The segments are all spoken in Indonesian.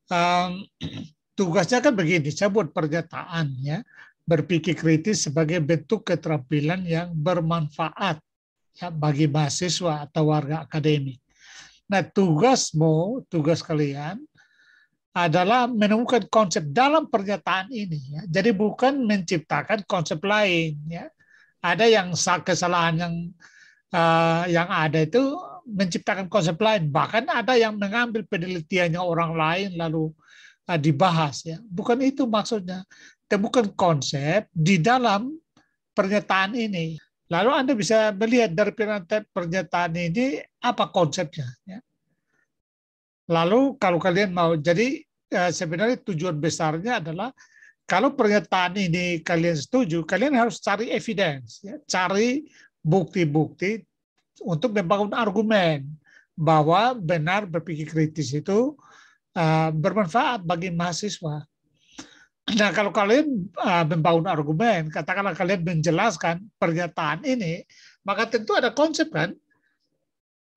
Um, Tugasnya kan begini, saya buat pernyataan ya, berpikir kritis sebagai bentuk keterampilan yang bermanfaat ya bagi mahasiswa atau warga akademik. Nah, tugas kalian adalah menemukan konsep dalam pernyataan ini ya. Jadi bukan menciptakan konsep lain ya. Ada yang kesalahan yang ada itu menciptakan konsep lain, bahkan ada yang mengambil penelitiannya orang lain lalu dibahas ya. Bukan itu maksudnya. Temukan konsep di dalam pernyataan ini. Lalu Anda bisa melihat dari pernyataan ini apa konsepnya ya. Lalu kalau kalian mau, jadi sebenarnya tujuan besarnya adalah kalau pernyataan ini kalian setuju, kalian harus cari evidence, ya, cari bukti-bukti untuk membangun argumen bahwa benar berpikir kritis itu bermanfaat bagi mahasiswa. Nah, kalau kalian membangun argumen, katakanlah kalian menjelaskan pernyataan ini, maka tentu ada konsep kan.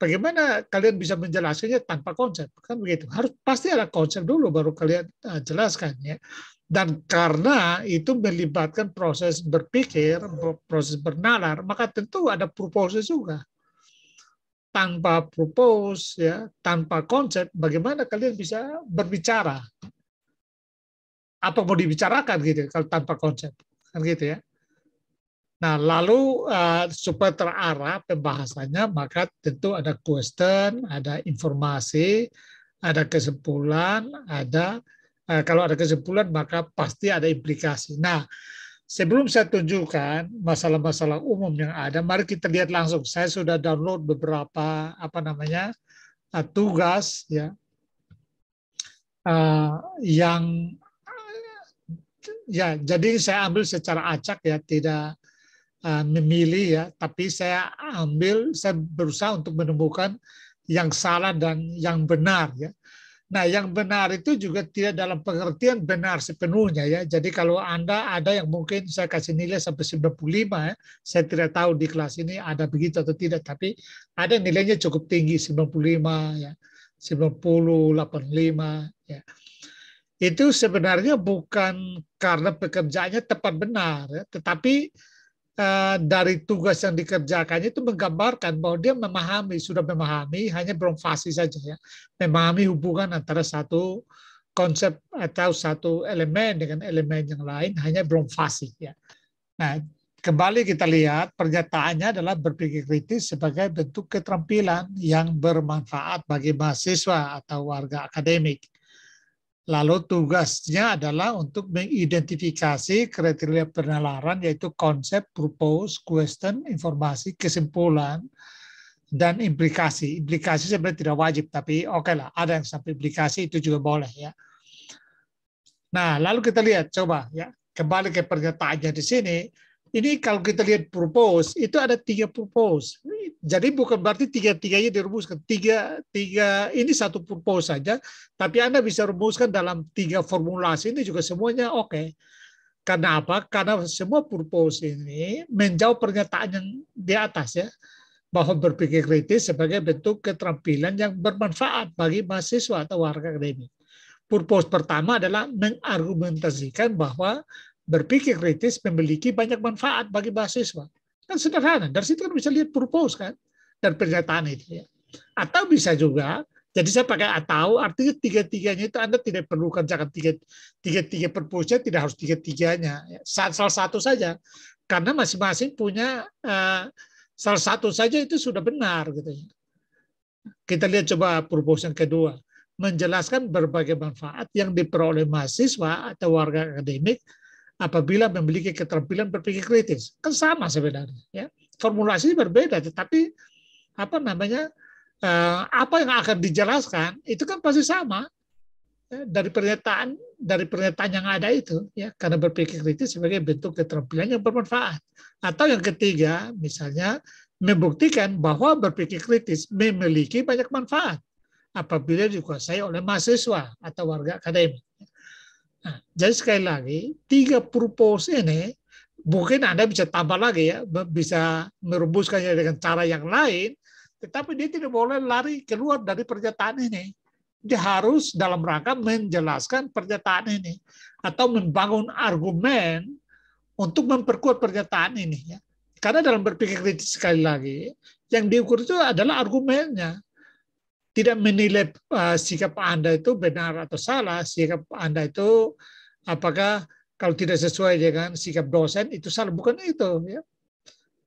Bagaimana kalian bisa menjelaskannya tanpa konsep? Kan begitu. Harus pasti ada konsep dulu baru kalian jelaskan ya. Dan karena itu melibatkan proses berpikir, proses bernalar, maka tentu ada purpose juga. Tanpa purpose ya, tanpa konsep, bagaimana kalian bisa berbicara? Apa mau dibicarakan gitu kalau tanpa konsep? Kan gitu ya. Nah, lalu supaya terarah pembahasannya, maka tentu ada question, ada informasi, ada kesimpulan, ada kalau ada kesimpulan maka pasti ada implikasi. Nah, sebelum saya tunjukkan masalah-masalah umum yang ada, mari kita lihat langsung. Saya sudah download beberapa tugas ya yang ya jadi saya ambil secara acak ya, tidak memilih ya, tapi saya berusaha untuk menemukan yang salah dan yang benar ya. Nah, yang benar itu juga tidak dalam pengertian benar sepenuhnya ya. Jadi kalau Anda ada yang mungkin saya kasih nilai sampai 95 ya, saya tidak tahu di kelas ini ada begitu atau tidak, tapi ada nilainya cukup tinggi 95 ya, 90, 85 ya. Itu sebenarnya bukan karena pekerjaannya tepat benar ya, tetapi dari tugas yang dikerjakannya itu menggambarkan bahwa dia sudah memahami, hanya belum fasih saja ya, memahami hubungan antara satu konsep atau satu elemen dengan elemen yang lain, hanya belum fasih ya. Nah, kembali kita lihat pernyataannya adalah berpikir kritis sebagai bentuk keterampilan yang bermanfaat bagi mahasiswa atau warga akademik. Lalu tugasnya adalah untuk mengidentifikasi kriteria penalaran, yaitu konsep, purpose, question, informasi, kesimpulan, dan implikasi. Implikasi sebenarnya tidak wajib, tapi oke lah, ada yang sampai implikasi itu juga boleh ya. Nah, lalu kita lihat, coba ya, kembali ke pernyataannya di sini. Ini kalau kita lihat purpose, itu ada 3 purpose. Jadi bukan berarti tiga-tiganya dirumuskan. Tiga ini satu purpose saja, tapi Anda bisa rumuskan dalam 3 formulasi ini juga semuanya oke. Karena apa? Karena semua purpose ini menjawab pernyataan yang di atas ya, bahwa berpikir kritis sebagai bentuk keterampilan yang bermanfaat bagi mahasiswa atau warga akademik. Purpose pertama adalah mengargumentasikan bahwa berpikir kritis memiliki banyak manfaat bagi mahasiswa. Kan sederhana, dari situ kan bisa lihat purpose kan, dan pernyataan itu ya. Atau bisa juga, jadi saya pakai atau, artinya tiga-tiganya itu Anda tidak perlu kerjakan tiga purpose-nya, tidak harus tiga-tiganya. Salah satu saja, karena masing-masing punya salah satu saja itu sudah benar gitu ya. Kita lihat coba purpose yang kedua, menjelaskan berbagai manfaat yang diperoleh mahasiswa atau warga akademik apabila memiliki keterampilan berpikir kritis. Kan sama sebenarnya ya. Formulasi berbeda, tetapi apa yang akan dijelaskan itu kan pasti sama ya, dari pernyataan yang ada itu ya, karena berpikir kritis sebagai bentuk keterampilan yang bermanfaat. Atau yang ketiga misalnya membuktikan bahwa berpikir kritis memiliki banyak manfaat apabila dikuasai oleh mahasiswa atau warga akademik. Nah, jadi sekali lagi, 3 purpose ini mungkin Anda bisa tambah lagi ya, bisa merumuskannya dengan cara yang lain, tetapi dia tidak boleh lari keluar dari pernyataan ini. dia harus dalam rangka menjelaskan pernyataan ini atau membangun argumen untuk memperkuat pernyataan ini. Ya. Karena dalam berpikir kritis sekali lagi, yang diukur itu adalah argumennya. Tidak menilai sikap Anda itu benar atau salah, sikap Anda itu apakah kalau tidak sesuai dengan sikap dosen itu salah, bukan itu. Ya.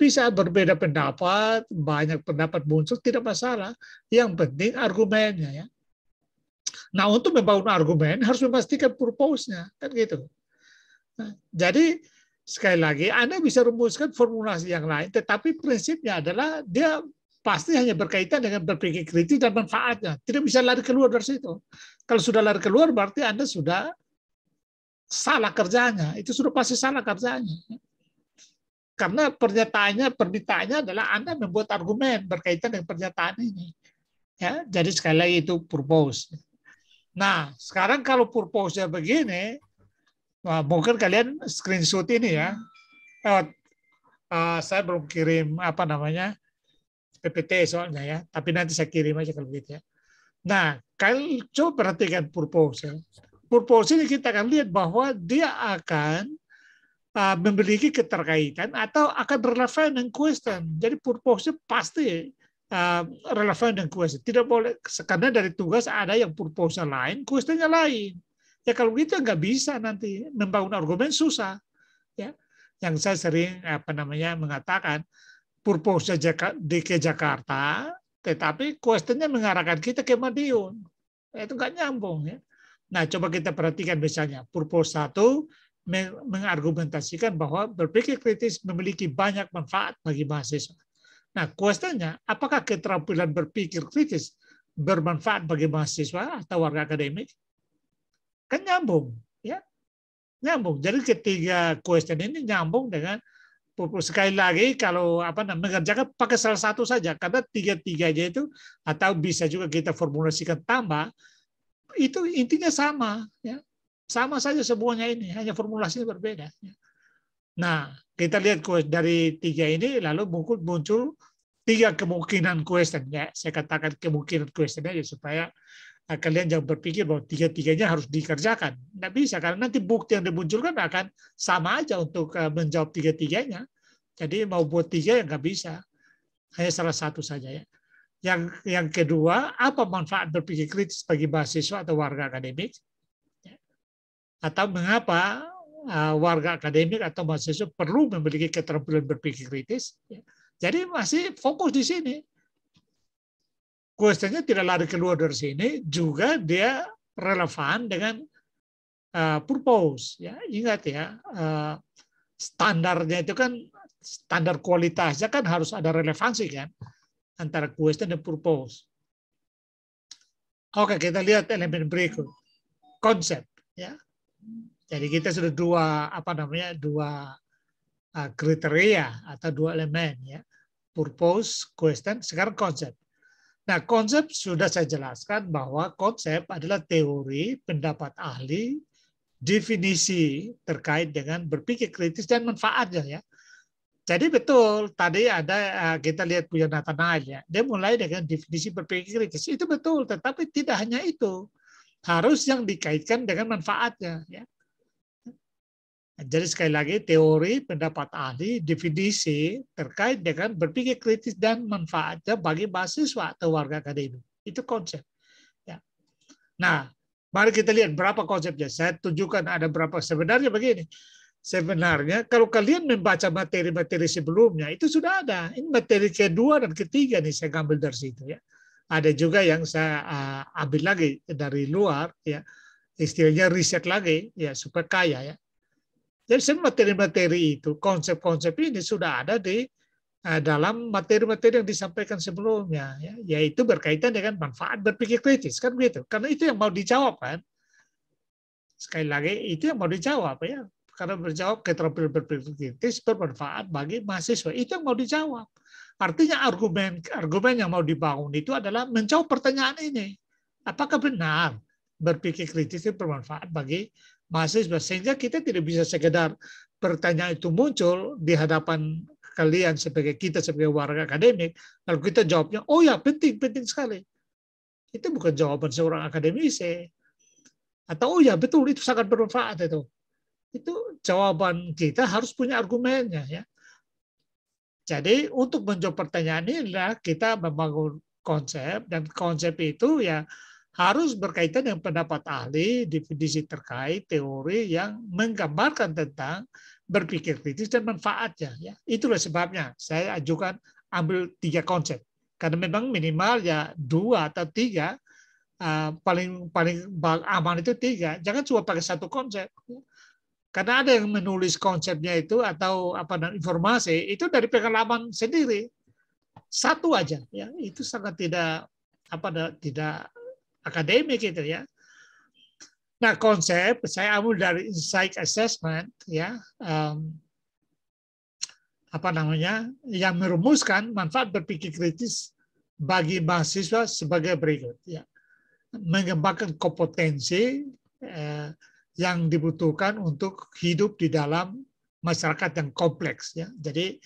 Bisa berbeda pendapat, banyak pendapat muncul, tidak masalah. Yang penting argumennya. Ya. Nah, untuk membangun argumen harus memastikan purpose-nya, kan gitu. Nah, jadi sekali lagi Anda bisa rumuskan formulasi yang lain, tetapi prinsipnya adalah dia pasti hanya berkaitan dengan berpikir kritis dan manfaatnya. Tidak bisa lari keluar dari situ. Kalau sudah lari keluar berarti Anda sudah salah kerjanya. Itu sudah pasti salah kerjanya. Karena permintaannya adalah Anda membuat argumen berkaitan dengan pernyataan ini. Ya, jadi sekali lagi itu purpose. Nah, sekarang kalau purpose-nya begini, mungkin kalian screenshot ini ya. Saya belum kirim PPT soalnya ya, tapi nanti saya kirim aja kalau gitu ya. Nah, kalian coba perhatikan purpose. Purpose ini kita akan lihat bahwa dia akan memiliki keterkaitan atau akan relevan dengan question. Jadi purpose pasti relevan dengan question. Tidak boleh, karena dari tugas ada yang purpose lain, questionnya lain. Ya kalau gitu nggak bisa nanti membangun argumen susah. Ya, yang saya sering mengatakan. Purpose DKI Jakarta, tetapi questionnya mengarahkan kita ke Madiun. Itu nggak nyambung. Ya. Nah, coba kita perhatikan misalnya. Purpose 1 mengargumentasikan bahwa berpikir kritis memiliki banyak manfaat bagi mahasiswa. Nah, questionnya, apakah keterampilan berpikir kritis bermanfaat bagi mahasiswa atau warga akademik? Kan nyambung. Ya. Nyambung. Jadi ketiga question ini nyambung dengan sekali lagi kalau mengerjakan pakai salah satu saja karena tiga-tiganya itu atau bisa juga kita formulasikan tambah itu intinya sama ya. Sama saja semuanya ini hanya formulasinya berbeda ya. Nah, kita lihat dari tiga ini lalu muncul tiga kemungkinan question ya. Saya katakan kemungkinan question aja supaya kalian jangan berpikir bahwa tiga-tiganya harus dikerjakan. Nggak bisa, karena nanti bukti yang dimunculkan akan sama aja untuk menjawab tiga-tiganya. Jadi mau buat tiga yang nggak bisa. Hanya salah satu saja ya. Yang kedua, apa manfaat berpikir kritis bagi mahasiswa atau warga akademik? Atau mengapa warga akademik atau mahasiswa perlu memiliki keterampilan berpikir kritis? Jadi masih fokus di sini. Questionnya tidak lari keluar dari sini, juga dia relevan dengan purpose. Ya, ingat ya, standarnya itu kan standar kualitasnya kan harus ada relevansi kan antara question dan purpose. Oke, kita lihat elemen berikut, konsep. Ya, jadi kita sudah dua kriteria atau dua elemen ya, purpose, question, sekarang konsep. Nah, konsep sudah saya jelaskan bahwa konsep adalah teori, pendapat ahli, definisi terkait dengan berpikir kritis dan manfaatnya ya. Jadi betul, tadi ada kita lihat punya Nathanael ya. Dia mulai dengan definisi berpikir kritis. Itu betul, tetapi tidak hanya itu. Harus yang dikaitkan dengan manfaatnya ya. Jadi sekali lagi teori, pendapat ahli, definisi terkait dengan berpikir kritis dan manfaatnya bagi mahasiswa atau warga akademik. Itu konsep. Ya. Nah, mari kita lihat berapa konsepnya. Saya tunjukkan ada berapa. Sebenarnya begini. Sebenarnya kalau kalian membaca materi-materi sebelumnya itu sudah ada. Ini materi kedua dan ketiga nih saya ambil dari situ ya. Ada juga yang saya ambil lagi dari luar ya. Istilahnya riset lagi ya supaya kaya ya. Jadi materi-materi itu, konsep-konsep ini sudah ada di dalam materi-materi yang disampaikan sebelumnya, ya, yaitu berkaitan dengan manfaat berpikir kritis, kan begitu. Karena itu yang mau dijawab kan. Sekali lagi itu yang mau dijawab ya. Karena berjawab keterampilan berpikir kritis bermanfaat bagi mahasiswa, itu yang mau dijawab. Artinya argumen yang mau dibangun itu adalah menjawab pertanyaan ini. Apakah benar berpikir kritis itu bermanfaat bagi mahasiswa, sehingga kita tidak bisa sekedar pertanyaan itu muncul di hadapan kalian sebagai warga akademik, lalu kita jawabnya, oh ya penting sekali. Itu bukan jawaban seorang akademisi. Atau oh ya betul itu sangat bermanfaat itu. Itu jawaban kita harus punya argumennya ya. Jadi untuk menjawab pertanyaan ini adalah kita membangun konsep dan konsep itu ya harus berkaitan dengan pendapat ahli, definisi terkait, teori yang menggambarkan tentang berpikir kritis dan manfaatnya. Ya. Itulah sebabnya saya ajukan ambil 3 konsep. Karena memang minimal ya 2 atau 3, paling aman itu 3. Jangan cuma pakai 1 konsep. Karena ada yang menulis konsepnya itu atau informasi itu dari pengalaman sendiri. 1 aja ya, itu sangat tidak akademik gitu ya. Nah, konsep saya ambil dari insight assessment ya, yang merumuskan manfaat berpikir kritis bagi mahasiswa sebagai berikut ya. Mengembangkan kompetensi yang dibutuhkan untuk hidup di dalam masyarakat yang kompleks ya. Jadi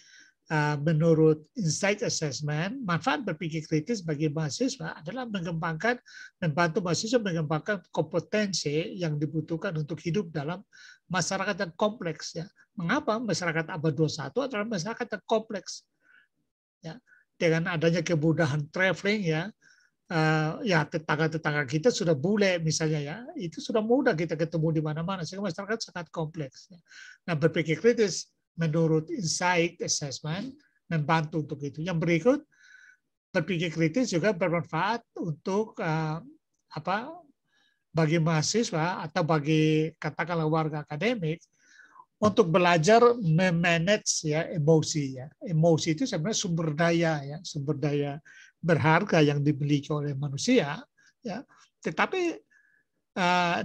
menurut insight assessment, manfaat berpikir kritis bagi mahasiswa adalah membantu mahasiswa mengembangkan kompetensi yang dibutuhkan untuk hidup dalam masyarakat yang kompleks ya. Mengapa masyarakat abad 21 adalah masyarakat yang kompleks? Ya, dengan adanya kemudahan traveling ya, tetangga-tetangga kita sudah bule misalnya ya, itu sudah mudah kita ketemu di mana-mana sehingga masyarakat sangat kompleks. Ya. Nah, berpikir kritis menurut insight assessment membantu untuk itu. Yang berikut, berpikir kritis juga bermanfaat untuk bagi mahasiswa atau bagi katakanlah warga akademik untuk belajar memanage ya emosi ya. Emosi itu sebenarnya sumber daya berharga yang dimiliki oleh manusia ya. Tetapi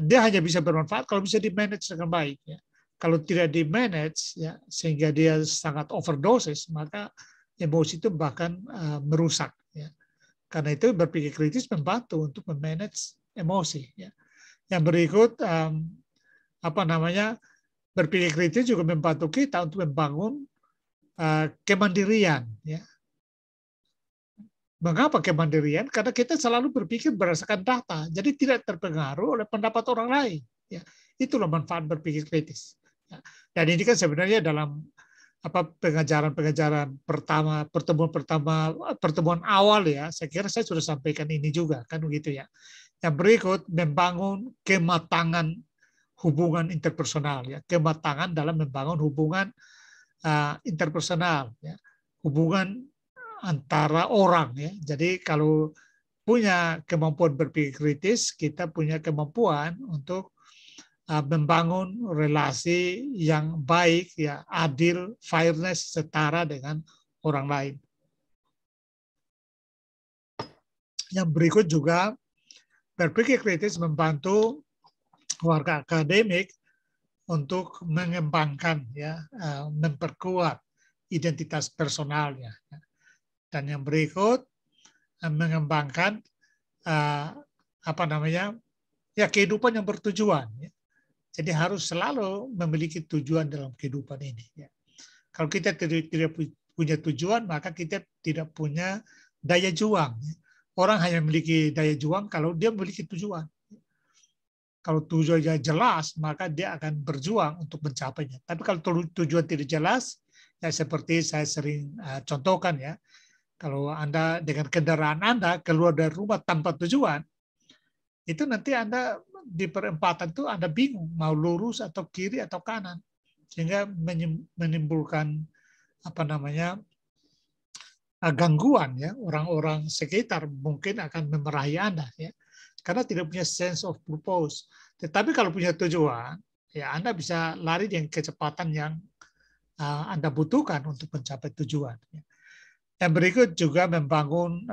dia hanya bisa bermanfaat kalau bisa dimanage dengan baik ya. Kalau tidak di-manage, ya, sehingga dia sangat overdosis, maka emosi itu bahkan merusak. Ya. Karena itu berpikir kritis membantu untuk memanage emosi. Ya. Yang berikut, berpikir kritis juga membantu kita untuk membangun kemandirian. Ya. Mengapa kemandirian? Karena kita selalu berpikir berdasarkan data, jadi tidak terpengaruh oleh pendapat orang lain. Ya. Itulah manfaat berpikir kritis. Dan ini kan sebenarnya dalam pengajaran pertemuan awal ya, saya kira saya sudah sampaikan ini juga kan begitu ya. Yang berikut membangun kematangan hubungan interpersonal ya, kematangan dalam membangun hubungan interpersonal ya, hubungan antara orang ya. Jadi kalau punya kemampuan berpikir kritis, kita punya kemampuan untuk membangun relasi yang baik, ya adil, fairness, setara dengan orang lain. Yang berikut juga berpikir kritis membantu warga akademik untuk mengembangkan, ya, memperkuat identitas personalnya. Dan yang berikut mengembangkan kehidupan yang bertujuan. Ya. Jadi harus selalu memiliki tujuan dalam kehidupan ini. Ya. Kalau kita tidak punya tujuan, maka kita tidak punya daya juang. Orang hanya memiliki daya juang kalau dia memiliki tujuan. Kalau tujuannya jelas, maka dia akan berjuang untuk mencapainya. Tapi kalau tujuan tidak jelas, ya seperti saya sering contohkan ya, kalau Anda dengan kendaraan Anda keluar dari rumah tanpa tujuan, itu nanti Anda di perempatan itu Anda bingung mau lurus atau kiri atau kanan, sehingga menimbulkan gangguan ya, orang-orang sekitar mungkin akan memarahi Anda ya, karena tidak punya sense of purpose. Tetapi kalau punya tujuan, ya Anda bisa lari dengan kecepatan yang Anda butuhkan untuk mencapai tujuan. Ya. Yang berikut juga membangun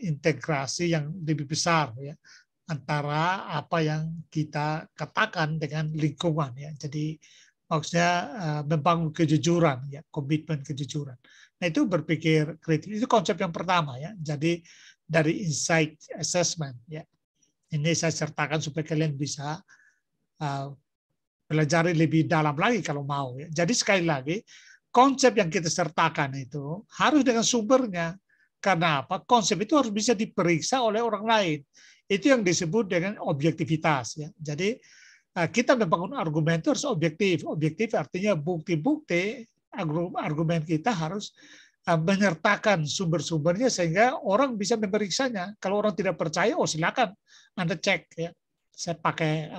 integrasi yang lebih besar ya, antara apa yang kita katakan dengan lingkungan ya. Jadi maksudnya membangun kejujuran ya, komitmen kejujuran. Nah, itu berpikir kritis. Itu konsep yang pertama ya. Jadi dari insight assessment ya. Ini saya sertakan supaya kalian bisa pelajari lebih dalam lagi kalau mau ya. Jadi sekali lagi konsep yang kita sertakan itu harus dengan sumbernya. Karena apa? Konsep itu harus bisa diperiksa oleh orang lain. Itu yang disebut dengan objektivitas. Ya. Jadi kita membangun argumen itu harus objektif. Objektif artinya bukti-bukti argumen kita harus menyertakan sumber-sumbernya sehingga orang bisa memeriksanya. Kalau orang tidak percaya, silakan Anda cek. Ya. Saya pakai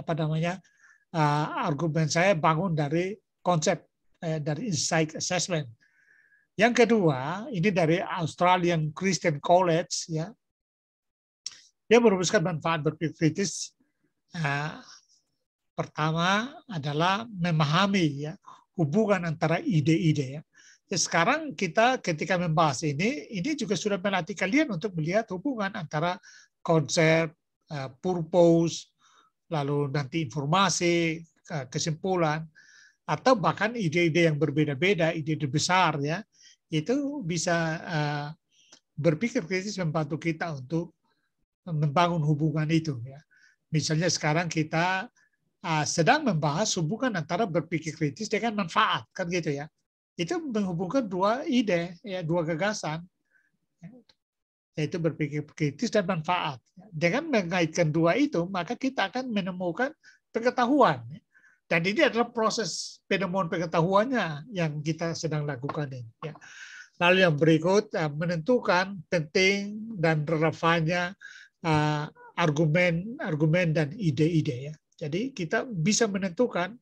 argumen saya bangun dari konsep dari insight assessment. Yang kedua, ini dari Australian Christian College, ya. Dia merumuskan manfaat berpikir kritis. Pertama adalah memahami ya hubungan antara ide-ide ya. Sekarang kita ketika membahas ini juga sudah melatih kalian untuk melihat hubungan antara konsep, purpose, lalu nanti informasi, kesimpulan, atau bahkan ide-ide yang berbeda-beda, ide-ide besar ya. Itu bisa berpikir kritis membantu kita untuk membangun hubungan itu. Ya. Misalnya sekarang kita sedang membahas hubungan antara berpikir kritis dengan manfaat, kan gitu ya. Itu menghubungkan dua ide, ya, dua gagasan, yaitu berpikir kritis dan manfaat. Dengan mengaitkan dua itu, maka kita akan menemukan pengetahuan. Dan ini adalah proses penemuan pengetahuannya yang kita sedang lakukan ini. Ya. Lalu yang berikut menentukan penting dan relevannya argumen dan ide-ide. Ya. Jadi kita bisa menentukan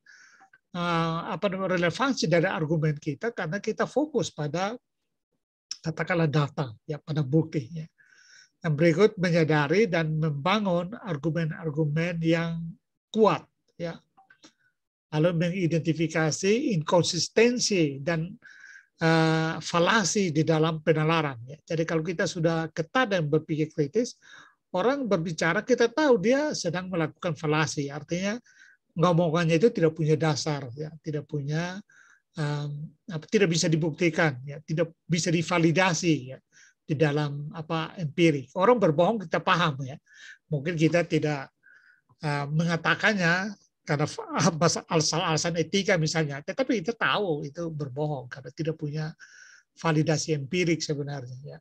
relevansi dari argumen kita karena kita fokus pada katakanlah data, ya, pada bukti. Ya. Yang berikut menyadari dan membangun argumen-argumen yang kuat. Ya. Lalu mengidentifikasi inkonsistensi dan falasi di dalam penalaran. Ya. Jadi kalau kita sudah ketat dan berpikir kritis, orang berbicara kita tahu dia sedang melakukan falasi. Artinya ngomongannya itu tidak punya dasar, ya, tidak punya tidak bisa dibuktikan, ya, tidak bisa divalidasi ya, di dalam empirik. Orang berbohong kita paham ya. Mungkin kita tidak mengatakannya karena alasan etika misalnya, tetapi kita tahu itu berbohong karena tidak punya validasi empirik sebenarnya. Ya.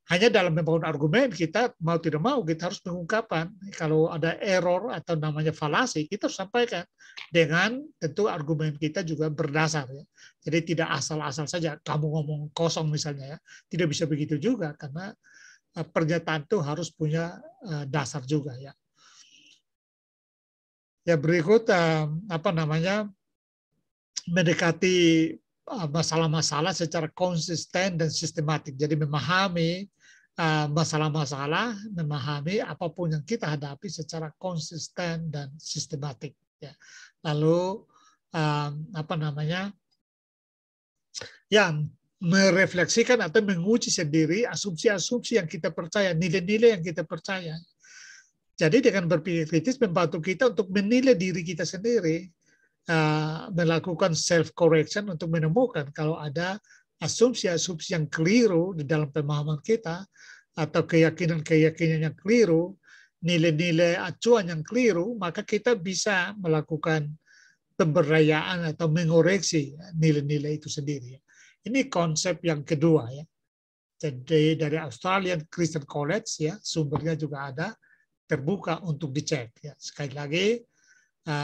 Hanya dalam membangun argumen kita mau tidak mau kita harus mengungkapkan kalau ada error atau namanya falasi kita harus sampaikan dengan tentu argumen kita juga berdasar. Ya. Jadi tidak asal-asal saja kamu ngomong kosong misalnya ya, tidak bisa begitu juga karena pernyataan itu harus punya dasar juga ya. Ya berikut mendekati masalah-masalah secara konsisten dan sistematik. Jadi memahami masalah-masalah, memahami apapun yang kita hadapi secara konsisten dan sistematik. Ya. Lalu merefleksikan atau menguji sendiri asumsi-asumsi yang kita percaya, nilai-nilai yang kita percaya. Jadi dengan berpikir kritis membantu kita untuk menilai diri kita sendiri, melakukan self-correction untuk menemukan kalau ada asumsi-asumsi yang keliru di dalam pemahaman kita, atau keyakinan-keyakinan yang keliru, nilai-nilai acuan yang keliru, maka kita bisa melakukan pemberdayaan atau mengoreksi nilai-nilai itu sendiri. Ini konsep yang kedua ya. Jadi dari Australian Christian College ya, sumbernya juga ada, terbuka untuk dicek. Ya. Sekali lagi,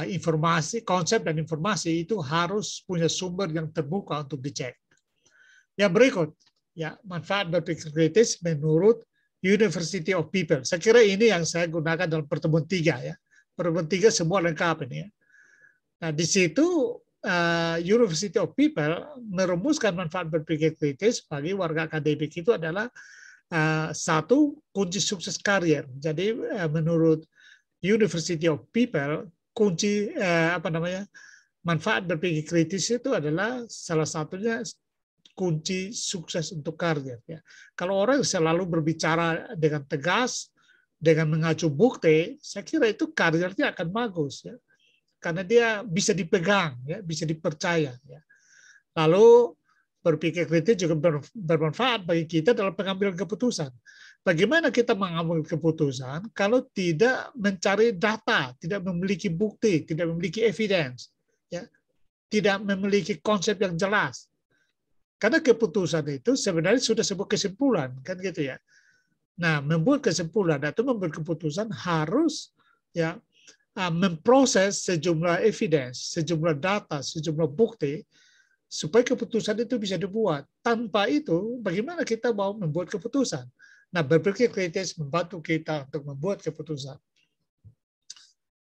informasi, konsep dan informasi itu harus punya sumber yang terbuka untuk dicek. Yang berikut, ya manfaat berpikir kritis menurut University of People. Saya kira ini yang saya gunakan dalam pertemuan 3 ya. Pertemuan 3 semua lengkap ini. Ya. Nah di situ University of People merumuskan manfaat berpikir kritis bagi warga akademik itu adalah satu kunci sukses karier. Jadi menurut University of People kunci manfaat berpikir kritis itu adalah salah satunya kunci sukses untuk karier. Ya. Kalau orang selalu berbicara dengan tegas, dengan mengacu bukti, saya kira itu kariernya akan bagus, ya. Karena dia bisa dipegang, ya, bisa dipercaya. Ya. Lalu berpikir kritis juga bermanfaat bagi kita dalam pengambilan keputusan. Bagaimana kita mengambil keputusan kalau tidak mencari data, tidak memiliki bukti, tidak memiliki evidence, ya, tidak memiliki konsep yang jelas. Karena keputusan itu sebenarnya sudah sebuah kesimpulan, kan gitu ya. Nah, membuat kesimpulan atau membuat keputusan harus ya memproses sejumlah evidence, sejumlah data, sejumlah bukti supaya keputusan itu bisa dibuat. Tanpa itu, bagaimana kita mau membuat keputusan? Nah, berpikir kritis membantu kita untuk membuat keputusan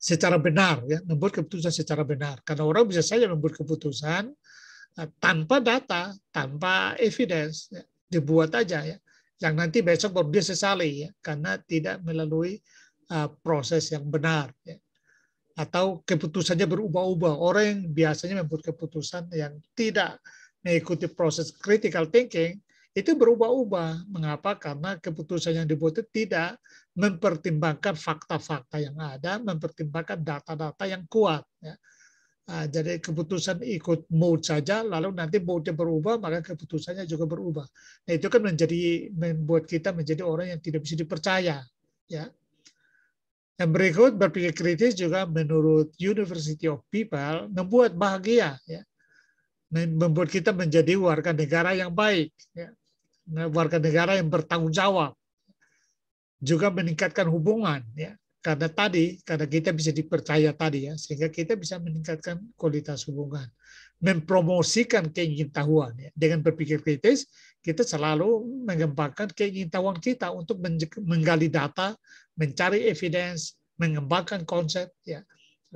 secara benar, ya, membuat keputusan secara benar. Karena orang bisa saja membuat keputusan tanpa data, tanpa evidence, ya, dibuat aja ya. Yang nanti besok baru dia sesali ya, karena tidak melalui proses yang benar. Ya. Atau keputusannya berubah-ubah. Orang yang biasanya membuat keputusan yang tidak mengikuti proses critical thinking, itu berubah-ubah. Mengapa? Karena keputusan yang dibuat itu tidak mempertimbangkan fakta-fakta yang ada, mempertimbangkan data-data yang kuat. Ya. Jadi keputusan ikut mood saja, lalu nanti moodnya berubah, maka keputusannya juga berubah. Nah, itu kan membuat kita menjadi orang yang tidak bisa dipercaya. Ya. Yang berikut, berpikir kritis juga menurut University of People membuat bahagia, ya. Membuat kita menjadi warga negara yang baik, ya. Warga negara yang bertanggung jawab, juga meningkatkan hubungan, ya. Karena kita bisa dipercaya tadi ya, sehingga kita bisa meningkatkan kualitas hubungan, mempromosikan keingintahuan ya. Dengan berpikir kritis, kita selalu mengembangkan keingintahuan kita untuk menggali data, mencari evidence, mengembangkan konsep ya,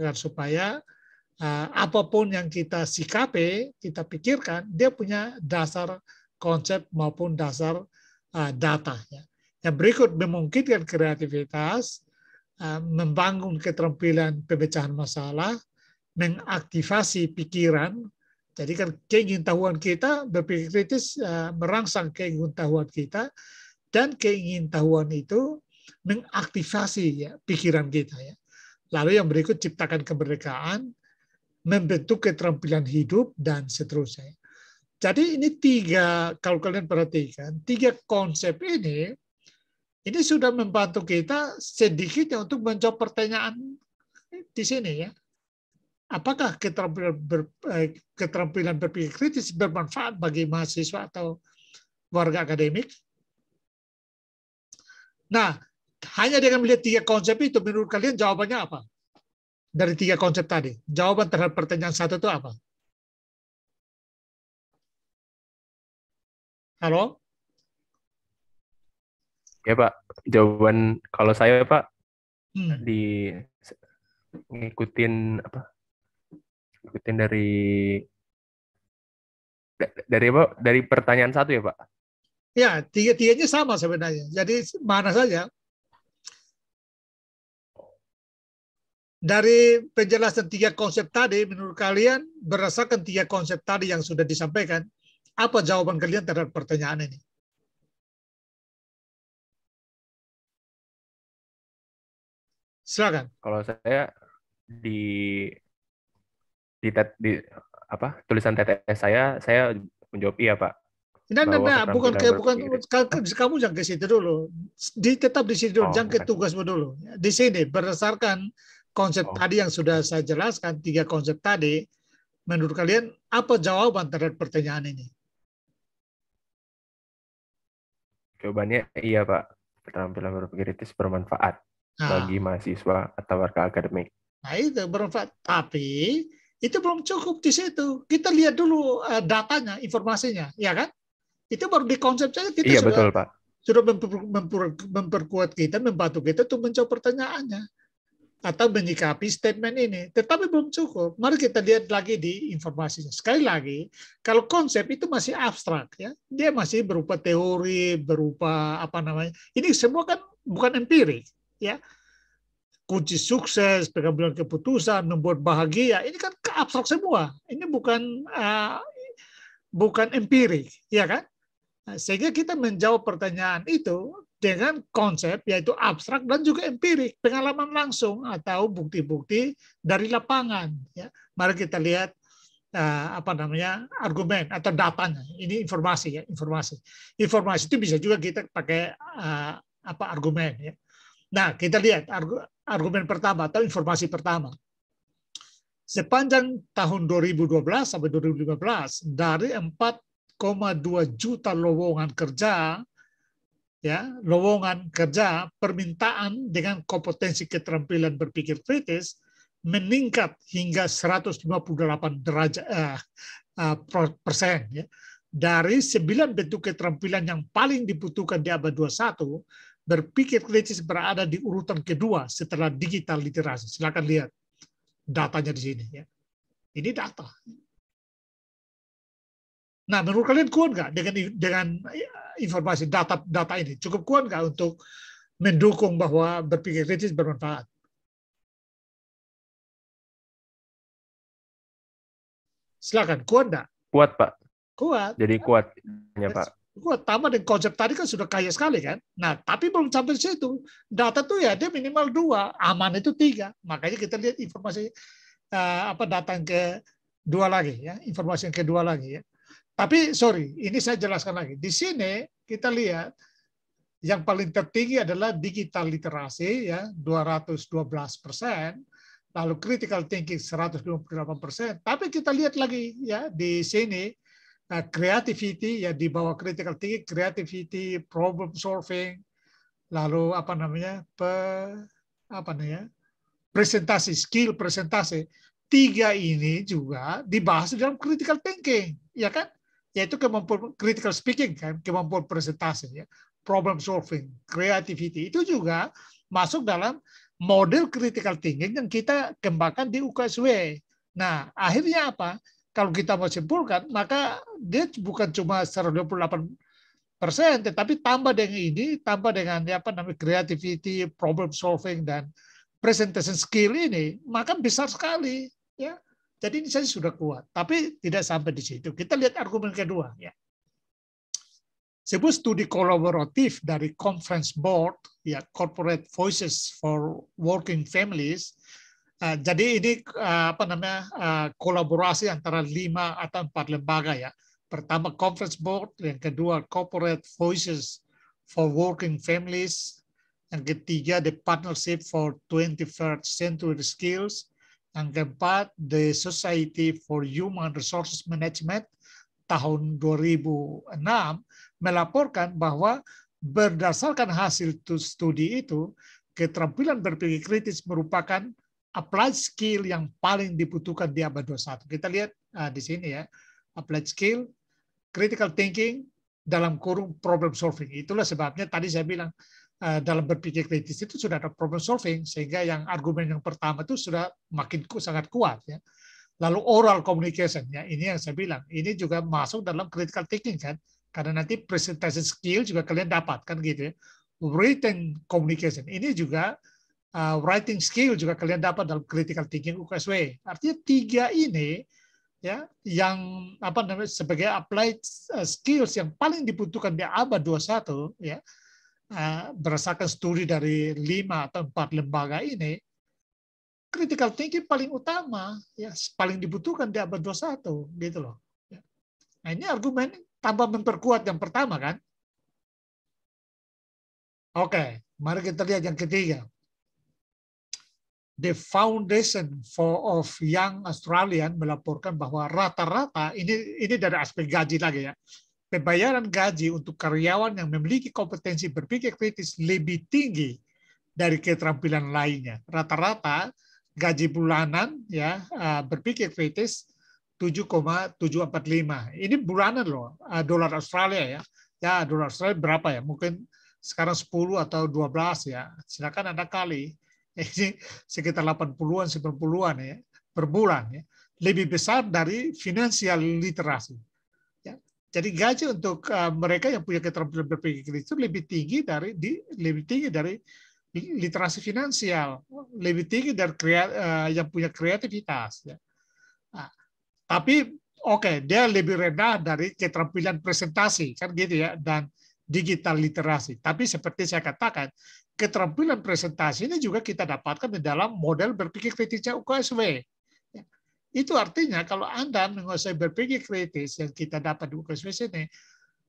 agar supaya apapun yang kita sikapi, kita pikirkan, dia punya dasar konsep maupun dasar data ya. Yang berikut, memungkinkan kreativitas, membangun keterampilan pemecahan masalah, mengaktifasi pikiran. Jadi kan keingintahuan kita, berpikir kritis merangsang keingintahuan kita, dan keingintahuan itu mengaktifasi ya, pikiran kita. Ya. Lalu yang berikut, ciptakan kemerdekaan, membentuk keterampilan hidup, dan seterusnya. Jadi ini kalau kalian perhatikan, 3 konsep ini sudah membantu kita sedikit untuk menjawab pertanyaan di sini ya. Apakah keterampilan berpikir kritis bermanfaat bagi mahasiswa atau warga akademik? Nah, hanya dengan melihat 3 konsep itu, menurut kalian jawabannya apa? Dari 3 konsep tadi, jawaban terhadap pertanyaan 1 itu apa? Halo? Ya Pak, jawaban kalau saya Pak di ngikutin dari pertanyaan 1 ya Pak. Ya, 3-tiganya sama sebenarnya. Jadi mana saja dari penjelasan 3 konsep tadi, menurut kalian berdasarkan 3 konsep tadi yang sudah disampaikan, apa jawaban kalian terhadap pertanyaan ini? Silakan. Kalau saya tulisan TTS saya menjawab iya Pak. Nah, bukan kamu jangan ke situ dulu. Tetap di situ dulu, jangan ke tugasmu dulu. Di sini berdasarkan konsep tadi yang sudah saya jelaskan, 3 konsep tadi, menurut kalian apa jawaban terhadap pertanyaan ini? Jawabannya iya Pak. Keterampilan berpikir kritis bermanfaat bagi mahasiswa atau warga akademik. Nah itu bermanfaat, tapi itu belum cukup di situ. Kita lihat dulu datanya, informasinya, ya kan? Itu baru di konsep saja kita sudah memperkuat kita, membantu kita untuk menjawab pertanyaannya atau menyikapi statement ini. Tetapi belum cukup. Mari kita lihat lagi di informasinya. Sekali lagi, kalau konsep itu masih abstrak, ya, dia masih berupa teori, berupa apa namanya. Ini semua kan bukan empirik, ya. Kunci sukses, pengambilan keputusan, membuat bahagia, ini kan abstrak semua. Ini bukan empirik, ya kan? Sehingga kita menjawab pertanyaan itu dengan konsep yaitu abstrak dan juga empirik, pengalaman langsung atau bukti-bukti dari lapangan. Ya. Mari kita lihat argumen atau datanya. Ini informasi ya, informasi. Informasi itu bisa juga kita pakai argumen ya. Nah, kita lihat argumen pertama atau informasi pertama. Sepanjang tahun 2012 sampai 2015 dari 4 juta lowongan kerja, ya, lowongan kerja permintaan dengan kompetensi keterampilan berpikir kritis meningkat hingga 158 persen, ya. Dari 9 bentuk keterampilan yang paling dibutuhkan di abad 21, berpikir kritis berada di urutan kedua setelah digital literasi. Silakan lihat datanya di sini, ya. Ini data. Nah, menurut kalian kuat nggak dengan informasi data ini? Cukup kuat nggak untuk mendukung bahwa berpikir kritis bermanfaat? Silakan, kuat nggak? Kuat, Pak. Kuat. Jadi kuat, ya, Pak. Kuat. Tambah dengan konsep tadi kan sudah kaya sekali kan. Nah, tapi belum sampai situ. Data tuh ya dia minimal 2, aman itu 3. Makanya kita lihat informasi data yang kedua lagi, ya, informasi yang kedua lagi, ya. Tapi sorry, ini saya jelaskan lagi. Di sini kita lihat yang paling tertinggi adalah digital literasi, ya, 212%. Lalu critical thinking 158%. Tapi kita lihat lagi, ya, di sini creativity, ya, di bawah critical thinking, creativity, problem solving, lalu presentasi, skill presentasi. 3 ini juga dibahas dalam critical thinking, ya kan? Yaitu kemampuan critical speaking, kan, kemampuan presentasi, ya, problem solving, creativity, itu juga masuk dalam model critical thinking yang kita kembangkan di UKSW. Nah, akhirnya apa? Kalau kita mau simpulkan, maka dia bukan cuma 128%, tetapi tambah dengan ini, tambah dengan creativity, problem solving, dan presentation skill ini, maka besar sekali, ya. Jadi ini saya sudah kuat, tapi tidak sampai di situ. Kita lihat argumen kedua, ya. Sebuah studi kolaboratif dari Conference Board, ya, Corporate Voices for Working Families. Jadi ini kolaborasi antara 5 atau 4 lembaga, ya. Pertama Conference Board, yang kedua Corporate Voices for Working Families, yang ketiga The Partnership for 21st Century Skills, yang keempat The Society for Human Resources Management tahun 2006 melaporkan bahwa berdasarkan hasil studi itu, keterampilan berpikir kritis merupakan applied skill yang paling dibutuhkan di abad 21. Kita lihat di sini, ya, applied skill, critical thinking, dalam kurung problem solving. Itulah sebabnya tadi saya bilang dalam berpikir kritis itu sudah ada problem solving, sehingga yang argumen yang pertama itu sudah makin sangat kuat, ya. Lalu oral communication, ya, ini yang saya bilang, ini juga masuk dalam critical thinking, kan, karena nanti presentation skill juga kalian dapat, kan, gitu, ya. Written communication, ini juga writing skill juga kalian dapat dalam critical thinking UKSW. Artinya 3 ini, ya, yang sebagai applied skills yang paling dibutuhkan di abad 21, ya, berdasarkan studi dari 5 atau 4 lembaga ini, critical thinking paling utama, ya, paling dibutuhkan di abad 21, gitu loh. Ya. Nah, ini argumen tambah memperkuat yang pertama, kan. Oke, mari kita lihat yang ketiga. The Foundation of Young Australian melaporkan bahwa rata-rata, ini dari aspek gaji lagi, ya, pembayaran gaji untuk karyawan yang memiliki kompetensi berpikir kritis lebih tinggi dari keterampilan lainnya. Rata-rata gaji bulanan, ya, berpikir kritis 7,745. Ini bulanan loh, dolar Australia, ya. Ya, dolar Australia berapa, ya? Mungkin sekarang 10 atau 12, ya. Silakan Anda kali. Ini sekitar 80-an, 90-an, ya, per bulan, ya. Lebih besar dari financial literasi. Ya. Jadi gaji untuk mereka yang punya keterampilan berpikir kritis itu lebih tinggi dari literasi finansial, lebih tinggi dari yang punya kreativitas. Ya. Nah, tapi dia lebih rendah dari keterampilan presentasi, kan, gitu, ya, dan digital literasi. Tapi seperti saya katakan, keterampilan presentasi ini juga kita dapatkan di dalam model berpikir kritisnya UKSW. Ya. Itu artinya kalau Anda menguasai berpikir kritis yang kita dapat di UKSW ini,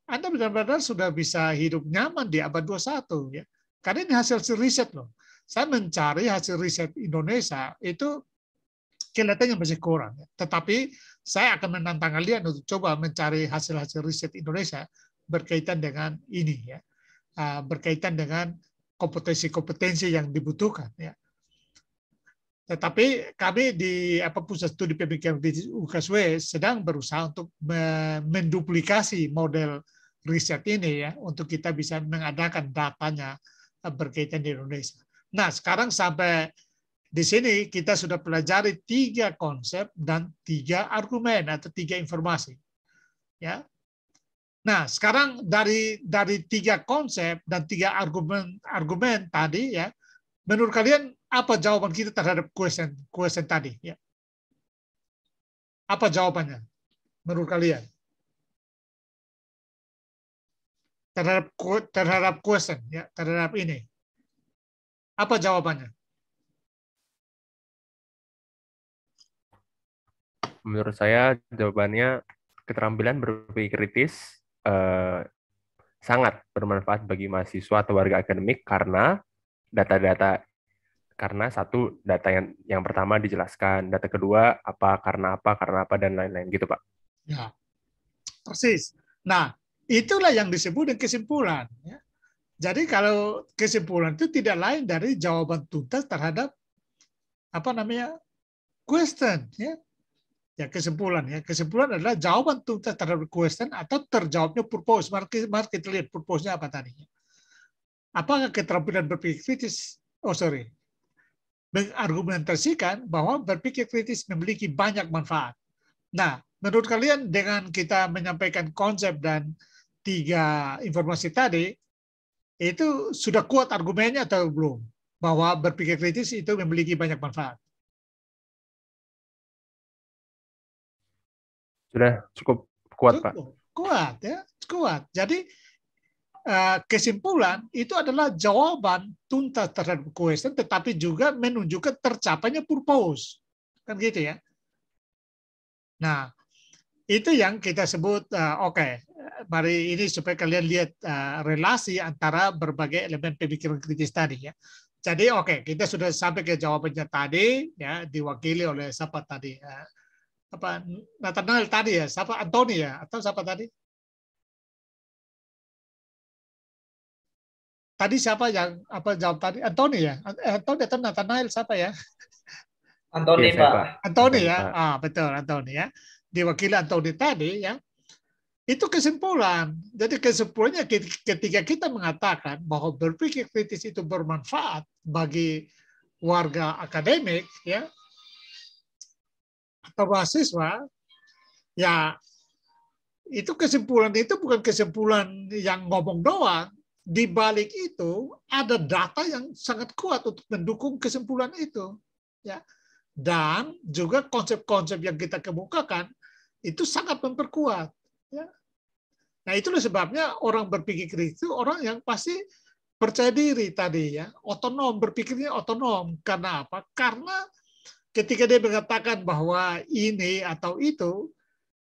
Anda benar-benar sudah bisa hidup nyaman di abad 21. Ya. Karena ini hasil riset loh. Saya mencari hasil riset Indonesia itu kelihatannya masih kurang. Tetapi saya akan menantang kalian untuk coba mencari hasil-hasil riset Indonesia berkaitan dengan ini, ya, berkaitan dengan kompetensi-kompetensi yang dibutuhkan. Ya. Tetapi kami di Pusat Studi Pemikiran Kritis UKSW sedang berusaha untuk menduplikasi model riset ini, ya, untuk kita bisa mengadakan datanya berkaitan di Indonesia. Nah, sekarang sampai di sini kita sudah pelajari 3 konsep dan 3 argumen atau 3 informasi. Ya. Nah, sekarang dari 3 konsep dan 3 argumen tadi, ya, menurut kalian apa jawaban kita terhadap question tadi? Ya. Apa jawabannya menurut kalian? Terhadap question, ya, terhadap ini. Apa jawabannya? Menurut saya jawabannya keterampilan berpikir kritis sangat bermanfaat bagi mahasiswa atau warga akademik karena satu data yang pertama dijelaskan, data kedua karena apa dan lain-lain gitu Pak. Ya, persis. Nah, itulah yang disebut dengan kesimpulan. Ya. Jadi kalau kesimpulan itu tidak lain dari jawaban tuntas terhadap question. Ya. Ya, kesimpulan adalah jawaban tuntas terhadap question atau terjawabnya purpose. Mari kita lihat purpose-nya apa tadi. Apakah keterampilan berpikir kritis? Mengargumentasikan bahwa berpikir kritis memiliki banyak manfaat. Nah, menurut kalian dengan kita menyampaikan konsep dan 3 informasi tadi, itu sudah kuat argumennya atau belum? Bahwa berpikir kritis itu memiliki banyak manfaat. Sudah cukup kuat, Pak. Kuat, ya, kuat. Jadi kesimpulan itu adalah jawaban tuntas terhadap question, tetapi juga menunjukkan tercapainya purpose, kan gitu ya. Nah, itu yang kita sebut mari ini supaya kalian lihat relasi antara berbagai elemen pemikiran kritis tadi, ya. Jadi kita sudah sampai ke jawabannya tadi, ya, diwakili oleh siapa tadi? Nathanael tadi, ya, siapa? Anthony, ya, atau siapa tadi? Tadi siapa yang jawab tadi? Anthony, ya? Anthony atau Nathanael, siapa ya? Anthony, Pak. Anthony, ya. Betul, Anthony, ya. Diwakili Anthony tadi, ya. Itu kesimpulan. Jadi kesimpulannya ketika kita mengatakan bahwa berpikir kritis itu bermanfaat bagi warga akademik, ya, atau mahasiswa, ya, itu kesimpulan itu bukan kesimpulan yang ngomong doang. Di balik itu ada data yang sangat kuat untuk mendukung kesimpulan itu, ya. Dan juga konsep-konsep yang kita kemukakan itu sangat memperkuat, ya. Nah, itulah sebabnya orang berpikir kritis itu orang yang pasti percaya diri tadi, ya, otonom, berpikirnya otonom. Karena apa? Karena ketika dia mengatakan bahwa ini atau itu,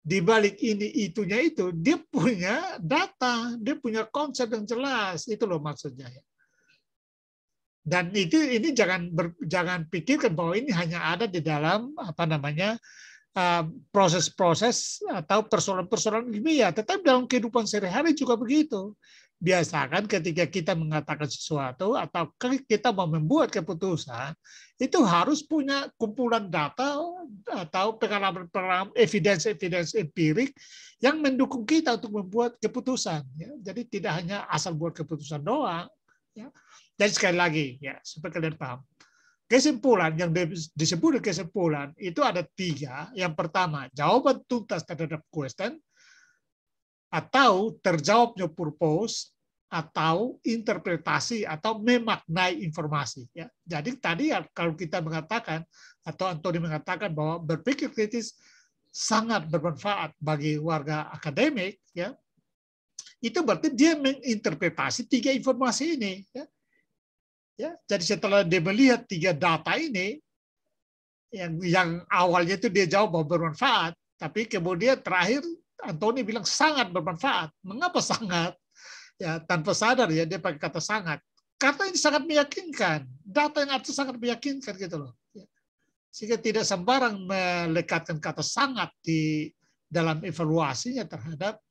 di balik ini itunya itu, dia punya data, dia punya konsep yang jelas. Itu loh maksudnya, ya. Dan ini jangan pikirkan bahwa ini hanya ada di dalam proses-proses atau persoalan-persoalan ilmiah, tetapi dalam kehidupan sehari-hari juga begitu. Biasakan ketika kita mengatakan sesuatu atau kita mau membuat keputusan, itu harus punya kumpulan data atau pengalaman-pengalaman, evidence empirik yang mendukung kita untuk membuat keputusan. Ya. Jadi tidak hanya asal buat keputusan doang. Ya. Dan sekali lagi, ya, supaya kalian paham. Kesimpulan yang disebut kesimpulan itu ada 3. Yang pertama, jawaban tuntas terhadap question, atau terjawabnya purpose, atau interpretasi atau memaknai informasi. Ya. Jadi tadi kalau kita mengatakan atau Anthony mengatakan bahwa berpikir kritis sangat bermanfaat bagi warga akademik, ya, itu berarti dia menginterpretasi 3 informasi ini. Ya. Ya, jadi setelah dia melihat 3 data ini, yang awalnya itu dia jawab bahwa bermanfaat, tapi kemudian terakhir Anthony bilang sangat bermanfaat. Mengapa sangat? Ya, tanpa sadar, ya, dia pakai kata sangat. Karena ini sangat meyakinkan. Data yang itu sangat meyakinkan gitu loh. Ya. sehingga tidak sembarang melekatkan kata sangat di dalam evaluasinya terhadap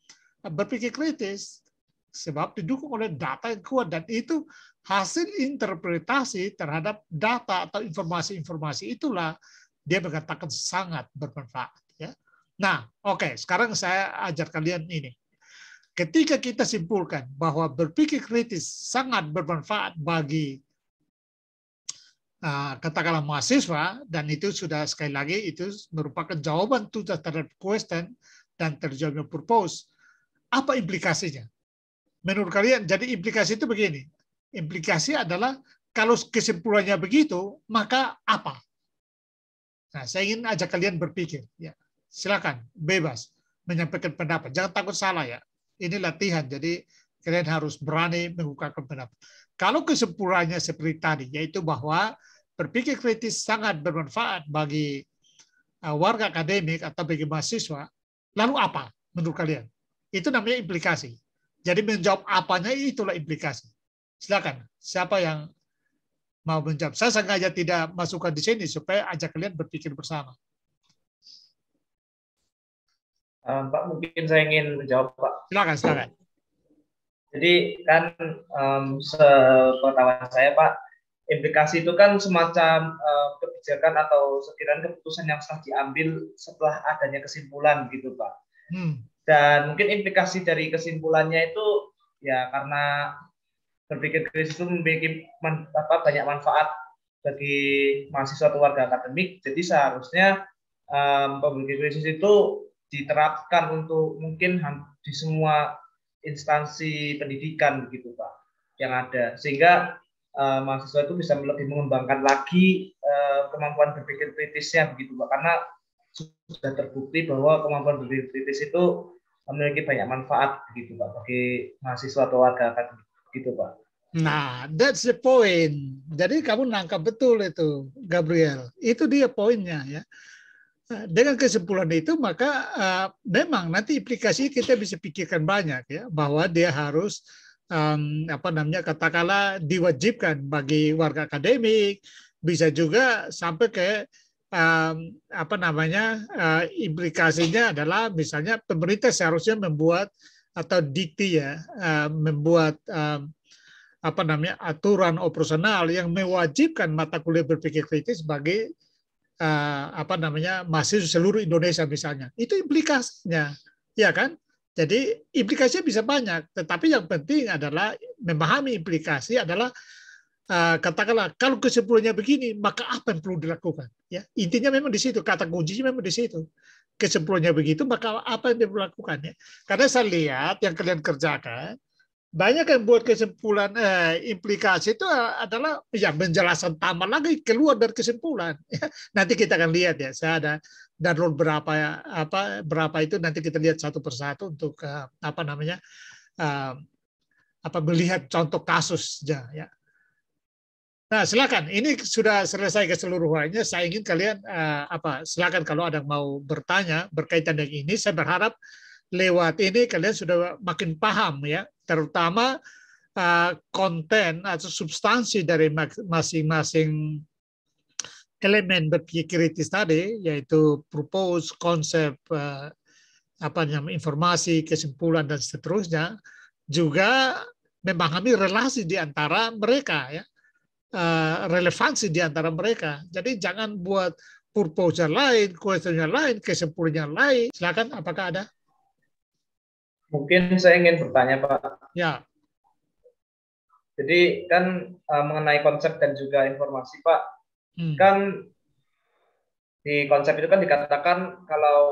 berpikir kritis, sebab didukung oleh data yang kuat, dan itu hasil interpretasi terhadap data atau informasi-informasi itulah dia mengatakan sangat bermanfaat. Ya. Nah, oke, sekarang saya ajar kalian ini. Ketika kita simpulkan bahwa berpikir kritis sangat bermanfaat bagi katakanlah mahasiswa, dan itu sudah sekali lagi itu merupakan jawaban tugas terhadap question dan terjawabnya purpose. Apa implikasinya? Menurut kalian, jadi implikasi itu begini. Implikasi adalah kalau kesimpulannya begitu, maka apa? Nah, saya ingin ajak kalian berpikir. Ya, silakan, bebas menyampaikan pendapat. Jangan takut salah ya. Ini latihan, jadi kalian harus berani mengungkapkan pendapat. Kalau kesimpulannya seperti tadi, yaitu bahwa berpikir kritis sangat bermanfaat bagi warga akademik atau bagi mahasiswa, lalu apa menurut kalian? Itu namanya implikasi. Jadi menjawab apanya itulah implikasi. Silakan, siapa yang mau menjawab? Saya sengaja tidak masukkan di sini supaya ajak kalian berpikir bersama. Pak, mungkin saya ingin menjawab, Pak. Silakan. Jadi kan sepengetahuan saya, Pak, implikasi itu kan semacam kebijakan atau sekiranya keputusan yang setelah diambil setelah adanya kesimpulan gitu, Pak. Dan mungkin implikasi dari kesimpulannya itu ya karena berpikir kritis itu memiliki banyak manfaat bagi mahasiswa atau warga akademik. Jadi seharusnya berpikir kritis itu diterapkan untuk mungkin di semua instansi pendidikan begitu, Pak, yang ada, sehingga mahasiswa itu bisa lebih mengembangkan lagi kemampuan berpikir kritisnya begitu, Pak, karena sudah terbukti bahwa kemampuan berpikir kritis itu memiliki banyak manfaat begitu, Pak, bagi mahasiswa atau warga akademik begitu, Pak. Nah, that's the point. Jadi kamu nangkap betul itu, Gabriel. Itu dia poinnya ya. Dengan kesimpulan itu maka memang nanti implikasi kita bisa pikirkan banyak ya, bahwa dia harus katakanlah diwajibkan bagi warga akademik, bisa juga sampai ke implikasinya adalah misalnya pemerintah seharusnya membuat atau dikti ya, membuat aturan operasional yang mewajibkan mata kuliah berpikir kritis bagi mahasiswa seluruh Indonesia misalnya. Itu implikasinya, ya kan? Jadi implikasinya bisa banyak, tetapi yang penting adalah memahami implikasi adalah katakanlah kalau kesimpulannya begini, maka apa yang perlu dilakukan? Ya, intinya memang di situ, kata kuncinya memang di situ. Kesimpulannya begitu, maka apa yang perlu dilakukan? Ya? Karena saya lihat yang kalian kerjakan, banyak yang buat kesimpulan implikasi itu adalah ya menjelaskan tambah lagi keluar dari kesimpulan. Nanti kita akan lihat ya, saya ada download berapa itu nanti kita lihat satu persatu untuk melihat contoh kasusnya ya. Nah, silakan. Ini sudah selesai keseluruhannya. Saya ingin kalian silakan kalau ada yang mau bertanya berkaitan dengan ini. Saya berharap lewat ini kalian sudah makin paham ya, terutama konten atau substansi dari masing-masing elemen berpikir kritis tadi, yaitu purpose, konsep, informasi, kesimpulan dan seterusnya, juga memahami relasi di antara mereka ya. Relevansi di antara mereka. Jadi jangan buat purpose-nya lain, question-nya lain, kesimpulannya lain. Silakan, apakah ada? Mungkin saya ingin bertanya, Pak. Ya. Jadi kan mengenai konsep dan juga informasi, Pak. Kan di konsep itu kan dikatakan kalau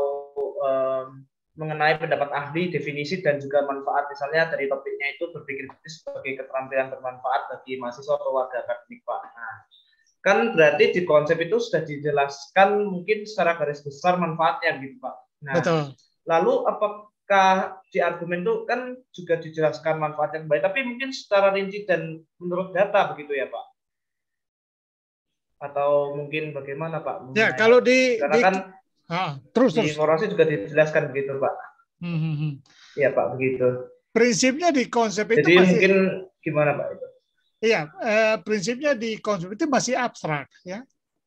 mengenai pendapat ahli, definisi dan juga manfaat, misalnya dari topiknya itu berpikir kritis sebagai keterampilan bermanfaat bagi mahasiswa atau warga akademik, Pak. Nah, kan berarti di konsep itu sudah dijelaskan mungkin secara garis besar manfaatnya gitu, Pak. Nah, betul. Lalu apakah di argumen itu kan juga dijelaskan manfaat yang baik, tapi mungkin secara rinci dan menurut data begitu ya, Pak? Atau mungkin bagaimana, Pak? Ya, kalau karena kan terus. Informasi juga dijelaskan begitu, Pak. Iya, Pak, begitu. Prinsipnya di konsep itu jadi mungkin gimana, Pak, itu? Iya, prinsipnya di konsep itu masih abstrak ya.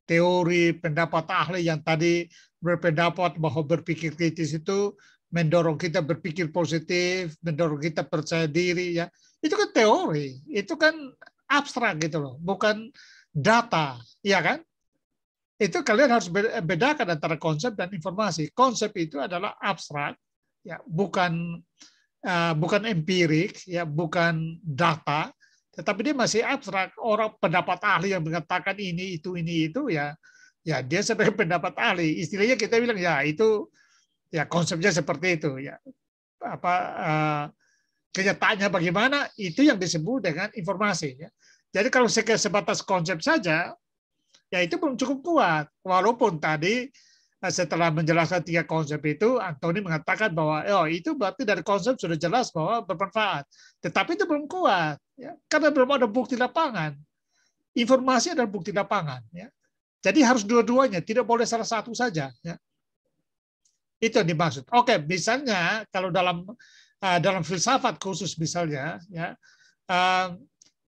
teori, pendapat ahli yang tadi berpendapat bahwa berpikir kritis itu mendorong kita berpikir positif, mendorong kita percaya diri, ya. Itu kan teori, itu kan abstrak gitu loh, bukan data, ya kan? Itu kalian harus bedakan antara konsep dan informasi. Konsep itu adalah abstrak, ya, bukan empirik, ya, bukan data, tetapi dia masih abstrak. Orang pendapat ahli yang mengatakan ini itu, ya dia sebagai pendapat ahli. Istilahnya kita bilang ya itu ya konsepnya seperti itu, ya. Kenyataannya bagaimana, itu yang disebut dengan informasi, ya. Jadi kalau sebatas konsep saja, ya itu belum cukup kuat. Walaupun tadi setelah menjelaskan 3 konsep itu, Anthony mengatakan bahwa itu berarti dari konsep sudah jelas bahwa bermanfaat. Tetapi itu belum kuat, ya, karena belum ada bukti lapangan. Informasi adalah bukti lapangan, ya. Jadi harus dua-duanya, tidak boleh salah satu saja, ya. Itu yang dimaksud. Oke, misalnya kalau dalam filsafat khusus misalnya, ya,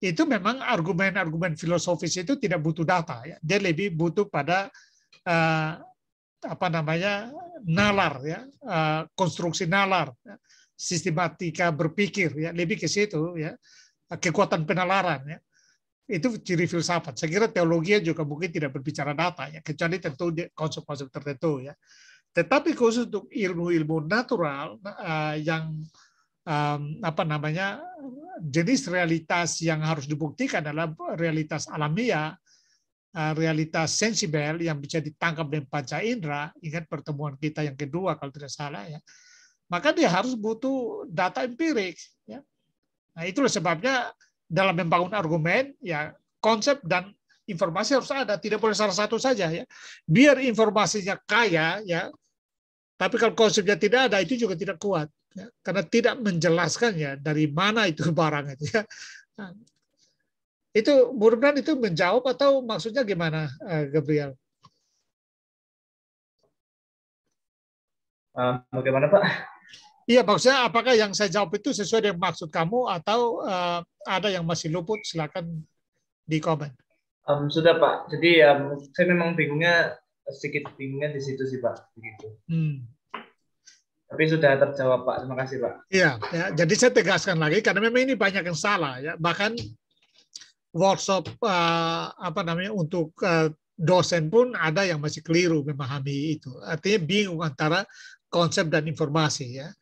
itu memang argumen-argumen filosofis itu tidak butuh data, ya. Dia lebih butuh pada nalar, ya, konstruksi nalar, ya, sistematika berpikir, ya, lebih ke situ, ya, kekuatan penalaran, ya. Itu ciri filsafat. Saya kira teologi juga mungkin tidak berbicara data, ya, kecuali tentu konsep-konsep tertentu, ya. Tetapi khusus untuk ilmu-ilmu natural yang jenis realitas yang harus dibuktikan adalah realitas alamiah, realitas sensibel yang bisa ditangkap dengan panca indera. Ingat pertemuan kita yang kedua kalau tidak salah, ya. Maka dia harus butuh data empirik, ya. Nah, itulah sebabnya dalam membangun argumen, ya, konsep dan informasi harus ada, tidak boleh salah satu saja, ya. Biar informasinya kaya, ya, tapi kalau konsepnya tidak ada, itu juga tidak kuat, ya, karena tidak menjelaskannya dari mana itu barang itu, ya. Nah, itu mudah-mudahan itu menjawab, atau maksudnya gimana, Gabriel? Bagaimana, Pak? Iya, maksudnya apakah yang saya jawab itu sesuai dengan maksud kamu, atau ada yang masih luput? Silakan di komen. Sudah, Pak. Jadi saya memang sedikit bingungnya di situ sih, Pak. Begitu. Tapi sudah terjawab, Pak. Terima kasih, Pak. Iya, ya. Jadi saya tegaskan lagi karena memang ini banyak yang salah, ya. Bahkan workshop untuk dosen pun ada yang masih keliru memahami itu. Artinya bingung antara konsep dan informasi, ya.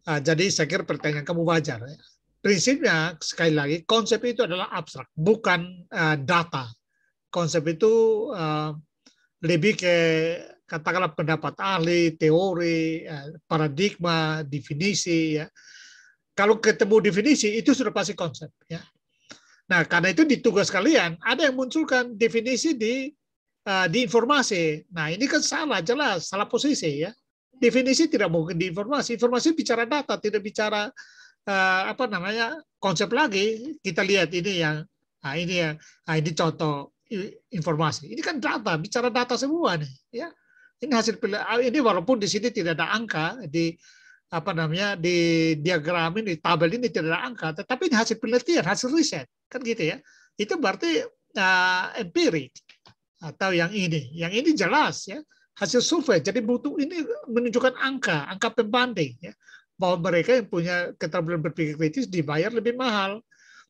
Jadi saya kira pertanyaan kamu wajar, ya. Prinsipnya sekali lagi konsep itu adalah abstrak, bukan data. Konsep itu lebih ke katakanlah pendapat ahli, teori, paradigma, definisi, ya. Kalau ketemu definisi itu sudah pasti konsep, ya. Nah, karena itu di tugas kalian ada yang munculkan definisi di informasi. Nah, ini kan salah, jelas salah posisi, ya. Definisi tidak mungkin di informasi. Informasi bicara data, tidak bicara konsep lagi. Kita lihat ini ini contoh informasi. Ini kan data, bicara data semua nih, ya. Ini hasil ini walaupun di sini tidak ada angka di diagram ini, tabel ini tidak ada angka, tetapi ini hasil penelitian, hasil riset, kan gitu, ya. Itu berarti empirik. Atau yang ini jelas, ya, hasil survei. Jadi butuh ini menunjukkan angka pembanding, ya, bahwa mereka yang punya keterampilan berpikir kritis dibayar lebih mahal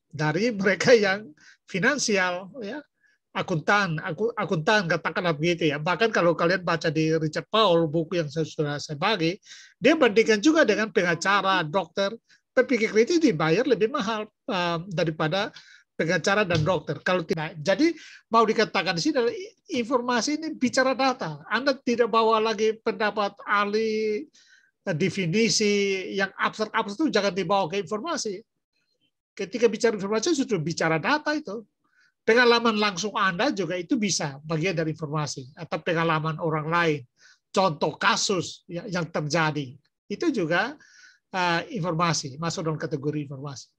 dari mereka yang finansial, ya. Akuntan katakanlah begitu, ya. Bahkan kalau kalian baca di Richard Powell, buku yang sudah saya bagi, dia bandingkan juga dengan pengacara, dokter, berpikir kritis dibayar lebih mahal daripada pengacara dan dokter. Kalau tidak, jadi mau dikatakan di sini adalah informasi ini bicara data. Anda tidak bawa lagi pendapat ahli, definisi yang abstrak itu jangan dibawa ke informasi. Ketika bicara informasi sudah bicara data itu. Pengalaman langsung Anda juga itu bisa bagian dari informasi, atau pengalaman orang lain, contoh kasus yang terjadi, itu juga informasi, masuk dalam kategori informasi.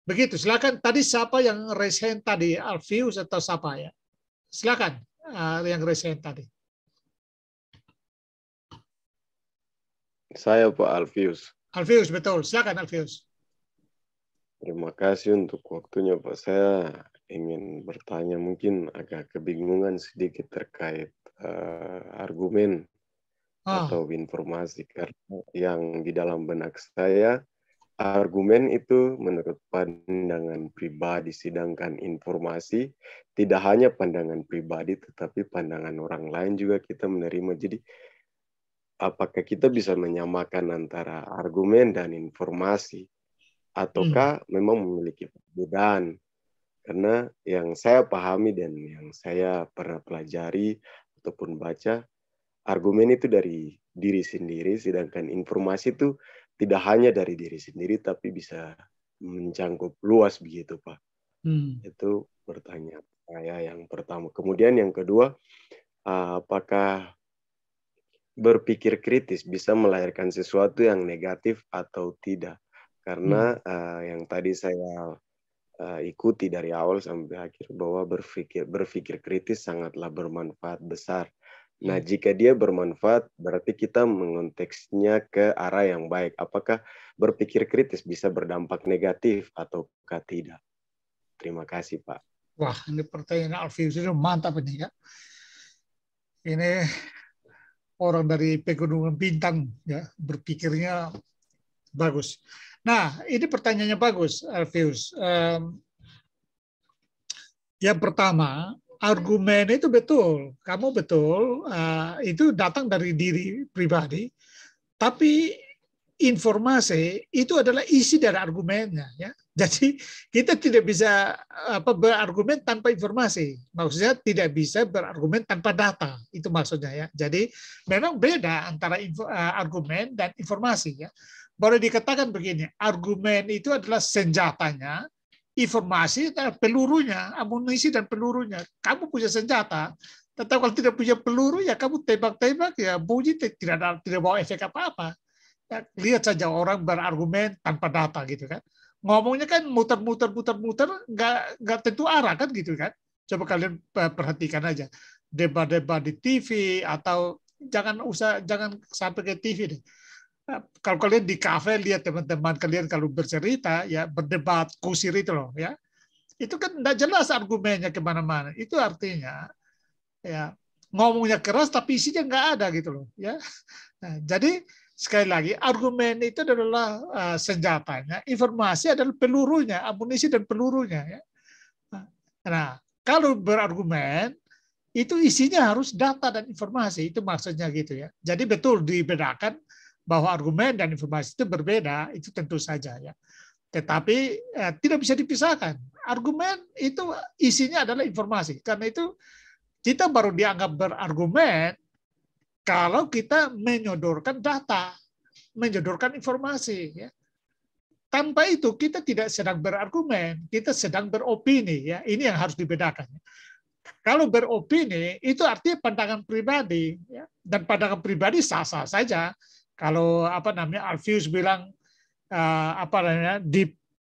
Begitu, silakan. Tadi siapa yang raise hand tadi, Alfius atau siapa, ya? Silakan yang raise hand tadi. Saya Pak Alfius. Alfius, betul. Silakan Alfius. Terima kasih untuk waktunya Pak. Saya ingin bertanya, mungkin agak kebingungan sedikit terkait argumen atau informasi, karena yang di dalam benak saya argumen itu menurut pandangan pribadi, sedangkan informasi tidak hanya pandangan pribadi tetapi pandangan orang lain juga kita menerima. Jadi apakah kita bisa menyamakan antara argumen dan informasi ataukah memang memiliki perbedaan? Karena yang saya pahami dan yang saya pernah pelajari ataupun baca, argumen itu dari diri sendiri, sedangkan informasi itu tidak hanya dari diri sendiri, tapi bisa mencangkup luas begitu, Pak. Itu pertanyaan saya yang pertama. Kemudian yang kedua, apakah berpikir kritis bisa melahirkan sesuatu yang negatif atau tidak? Karena yang tadi saya ikuti dari awal sampai akhir bahwa berpikir kritis sangatlah bermanfaat besar. Nah, jika dia bermanfaat, berarti kita mengonteksnya ke arah yang baik. Apakah berpikir kritis bisa berdampak negatif ataukah tidak? Terima kasih, Pak. Wah, ini pertanyaan Alfius itu mantap ini ya. Ini orang dari Pegunungan Bintang ya, berpikirnya bagus. Nah, ini pertanyaannya bagus, Alfius. Yang pertama, argumen itu betul, kamu betul, itu datang dari diri pribadi, tapi informasi itu adalah isi dari argumennya, ya. Jadi kita tidak bisa berargumen tanpa informasi. Maksudnya tidak bisa berargumen tanpa data, itu maksudnya ya. Jadi memang beda antara argumen dan informasi ya. Boleh dikatakan begini, argumen itu adalah senjatanya, informasi adalah pelurunya, amunisi dan pelurunya. Kamu punya senjata, tetapi kalau tidak punya peluru ya kamu tembak-tembak ya bunyi tidak bawa efek apa-apa. Ya, lihat saja orang berargumen tanpa data gitu kan. Ngomongnya kan muter-muter nggak tentu arah kan gitu kan. Coba kalian perhatikan aja debat-debat di TV atau jangan sampai ke TV deh. Kalau kalian di kafe lihat teman-teman kalian kalau bercerita ya berdebat kusir itu loh ya, itu kan tidak jelas argumennya kemana-mana. Itu artinya ya ngomongnya keras tapi isinya nggak ada gitu loh ya. Nah, jadi sekali lagi argumen itu adalah senjatanya, informasi adalah pelurunya, amunisi dan pelurunya ya. Nah kalau berargumen itu isinya harus data dan informasi, itu maksudnya gitu ya. Jadi betul dibedakan bahwa argumen dan informasi itu berbeda, itu tentu saja ya. Tetapi tidak bisa dipisahkan. Argumen itu isinya adalah informasi. Karena itu kita baru dianggap berargumen kalau kita menyodorkan data, menyodorkan informasi. Ya. Tanpa itu kita tidak sedang berargumen, kita sedang beropini. Ya. Ini yang harus dibedakan. Kalau beropini itu artinya pandangan pribadi, ya. Dan pandangan pribadi sah-sah saja. Kalau Alfius bilang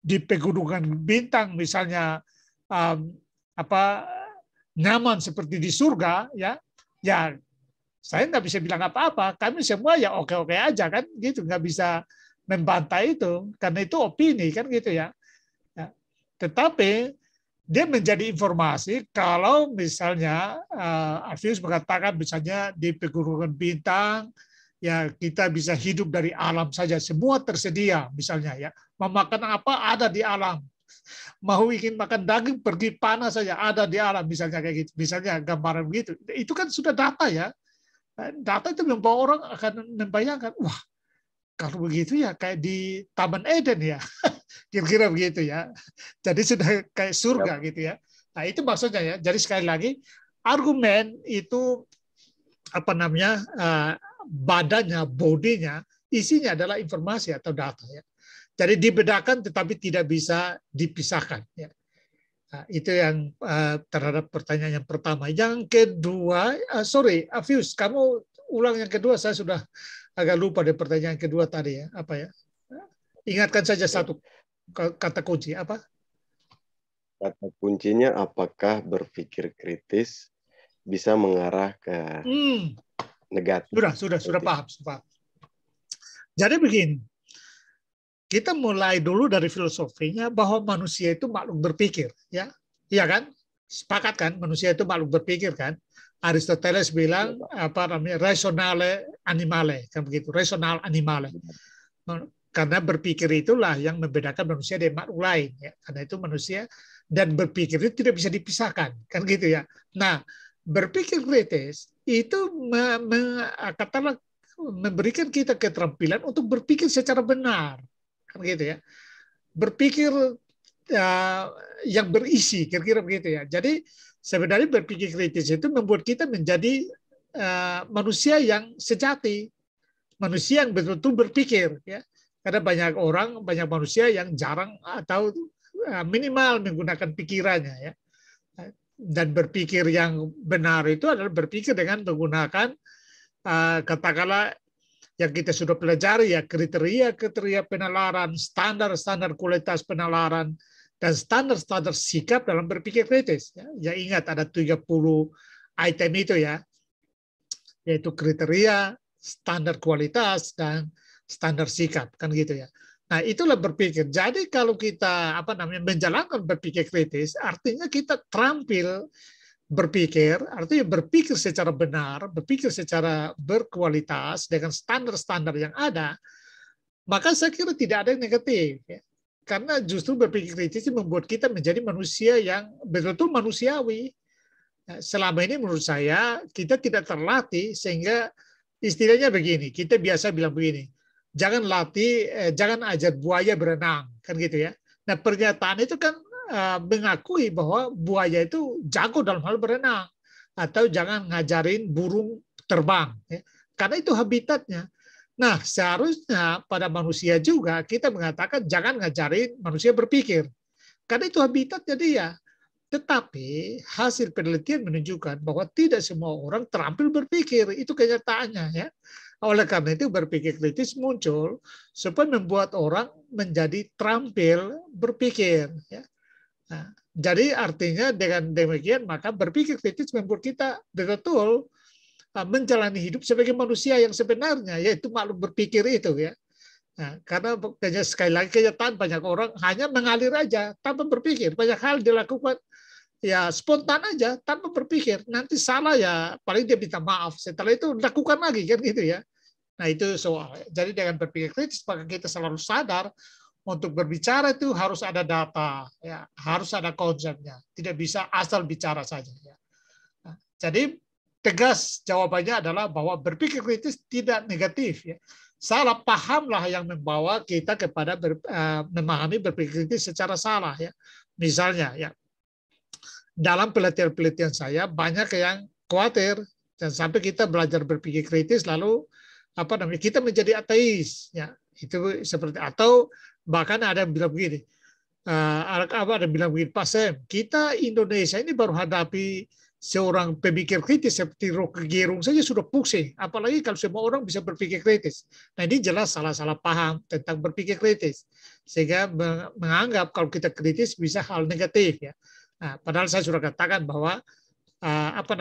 di Pegunungan Bintang misalnya nyaman seperti di surga ya saya nggak bisa bilang apa-apa, kami semua ya oke-oke aja kan gitu, nggak bisa membantah itu karena itu opini kan gitu ya. Tetapi dia menjadi informasi kalau misalnya Alfius mengatakan misalnya di Pegunungan Bintang ya kita bisa hidup dari alam saja, semua tersedia misalnya ya. Mau makan apa ada di alam. Mau ingin makan daging pergi panas saja ada di alam misalnya kayak gitu. Misalnya gambaran begitu. Itu kan sudah data ya. Data itu membawa orang akan membayangkan, wah kalau begitu ya kayak di Taman Eden ya. Kira-kira begitu ya. Jadi sudah kayak surga gitu ya. Nah, itu maksudnya ya. Jadi sekali lagi argumen itu badannya, bodinya, isinya adalah informasi atau data. Ya. Jadi dibedakan tetapi tidak bisa dipisahkan. Ya. Nah, itu yang terhadap pertanyaan yang pertama. Yang kedua, Alfius, kamu ulang yang kedua. Saya sudah agak lupa deh pertanyaan kedua tadi ya. Apa ya? Ingatkan saja satu kata kunci. Apa? Kata kuncinya apakah berpikir kritis bisa mengarah ke negatif. Sudah paham. Jadi begini, kita mulai dulu dari filosofinya bahwa manusia itu makhluk berpikir, ya. Iya kan? Sepakat kan? Manusia itu makhluk berpikir kan? Aristoteles bilang apa namanya rationale animale, kan begitu? Rasional animale. Karena berpikir itulah yang membedakan manusia dari makhluk lain. Ya. Karena itu manusia dan berpikir itu tidak bisa dipisahkan, kan gitu ya. Nah, berpikir kritis itu katakanlah memberikan kita keterampilan untuk berpikir secara benar, kan gitu ya. Berpikir yang berisi, kira-kira begitu ya. Jadi sebenarnya berpikir kritis itu membuat kita menjadi manusia yang sejati, manusia yang betul-betul berpikir ya. Karena banyak manusia yang jarang atau minimal menggunakan pikirannya ya. Dan berpikir yang benar itu adalah berpikir dengan menggunakan katakanlah yang kita sudah pelajari ya, kriteria penalaran, standar kualitas penalaran, dan standar sikap dalam berpikir kritis. Ya ingat ada 30 item itu ya, yaitu kriteria, standar kualitas, dan standar sikap, kan gitu ya. Nah, itulah berpikir. Jadi kalau kita menjalankan berpikir kritis, artinya kita terampil berpikir, artinya berpikir secara benar, berpikir secara berkualitas dengan standar-standar yang ada, maka saya kira tidak ada yang negatif. Ya. Karena justru berpikir kritis membuat kita menjadi manusia yang betul-betul manusiawi. Selama ini menurut saya kita tidak terlatih, sehingga istilahnya begini, kita biasa bilang begini, jangan ajar buaya berenang, kan gitu ya. Nah, pernyataan itu kan mengakui bahwa buaya itu jago dalam hal berenang, atau jangan ngajarin burung terbang, ya. Karena itu habitatnya. Nah, seharusnya pada manusia juga kita mengatakan jangan ngajarin manusia berpikir, karena itu habitatnya dia. Tetapi hasil penelitian menunjukkan bahwa tidak semua orang terampil berpikir, itu kenyataannya ya. Oleh karena itu berpikir kritis muncul supaya membuat orang menjadi terampil berpikir. Ya. Nah, jadi artinya dengan demikian maka berpikir kritis membuat kita betul-betul menjalani hidup sebagai manusia yang sebenarnya, yaitu makhluk berpikir itu ya. Nah, karena sekali lagi kenyataan banyak orang hanya mengalir aja tanpa berpikir, banyak hal dilakukan ya spontan aja tanpa berpikir, nanti salah ya paling dia minta maaf, setelah itu lakukan lagi kan gitu ya. Nah itu soal. Jadi dengan berpikir kritis maka kita selalu sadar untuk berbicara itu harus ada data, ya harus ada konsepnya, tidak bisa asal bicara saja. Ya. Nah, jadi tegas jawabannya adalah bahwa berpikir kritis tidak negatif. Ya. Salah pahamlah yang membawa kita kepada memahami berpikir kritis secara salah. Ya. Misalnya ya. Dalam penelitian saya banyak yang khawatir dan sampai kita belajar berpikir kritis lalu kita menjadi ateis ya, itu seperti, atau bahkan ada yang bilang begini, ada yang bilang begini, Pak Sam, kita Indonesia ini baru hadapi seorang pemikir kritis seperti Rocky Gerung saja sudah pusing, apalagi kalau semua orang bisa berpikir kritis. Nah ini jelas salah paham tentang berpikir kritis, sehingga menganggap kalau kita kritis bisa hal negatif ya. Nah, padahal saya sudah katakan bahwa apa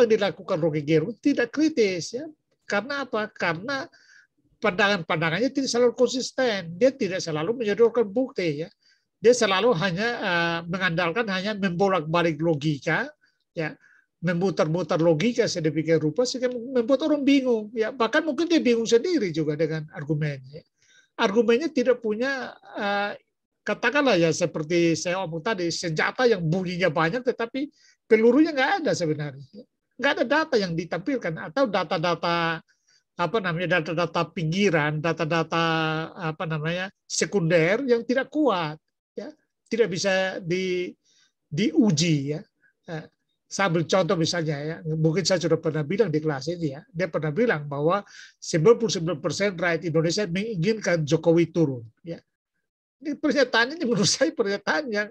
yang dilakukan Rocky Gerung tidak kritis ya. Karena apa? Karena pandangannya tidak selalu konsisten. Dia tidak selalu menyodorkan bukti. Ya. Dia selalu hanya mengandalkan hanya membolak-balik logika, ya, memutar-mutar logika sedemikian rupa sehingga membuat orang bingung. Ya, bahkan mungkin dia bingung sendiri juga dengan argumennya. Argumennya tidak punya, katakanlah ya seperti saya omong tadi, senjata yang bunyinya banyak tetapi pelurunya nggak ada sebenarnya. Nggak ada data yang ditampilkan atau data-data data-data pinggiran, data-data sekunder yang tidak kuat, ya, tidak bisa diuji ya. Saya ambil contoh misalnya ya, mungkin saya sudah pernah bilang di kelas ini ya, dia pernah bilang bahwa 99% rakyat Indonesia menginginkan Jokowi turun. Ya, ini pernyataan ini menurut saya pernyataan yang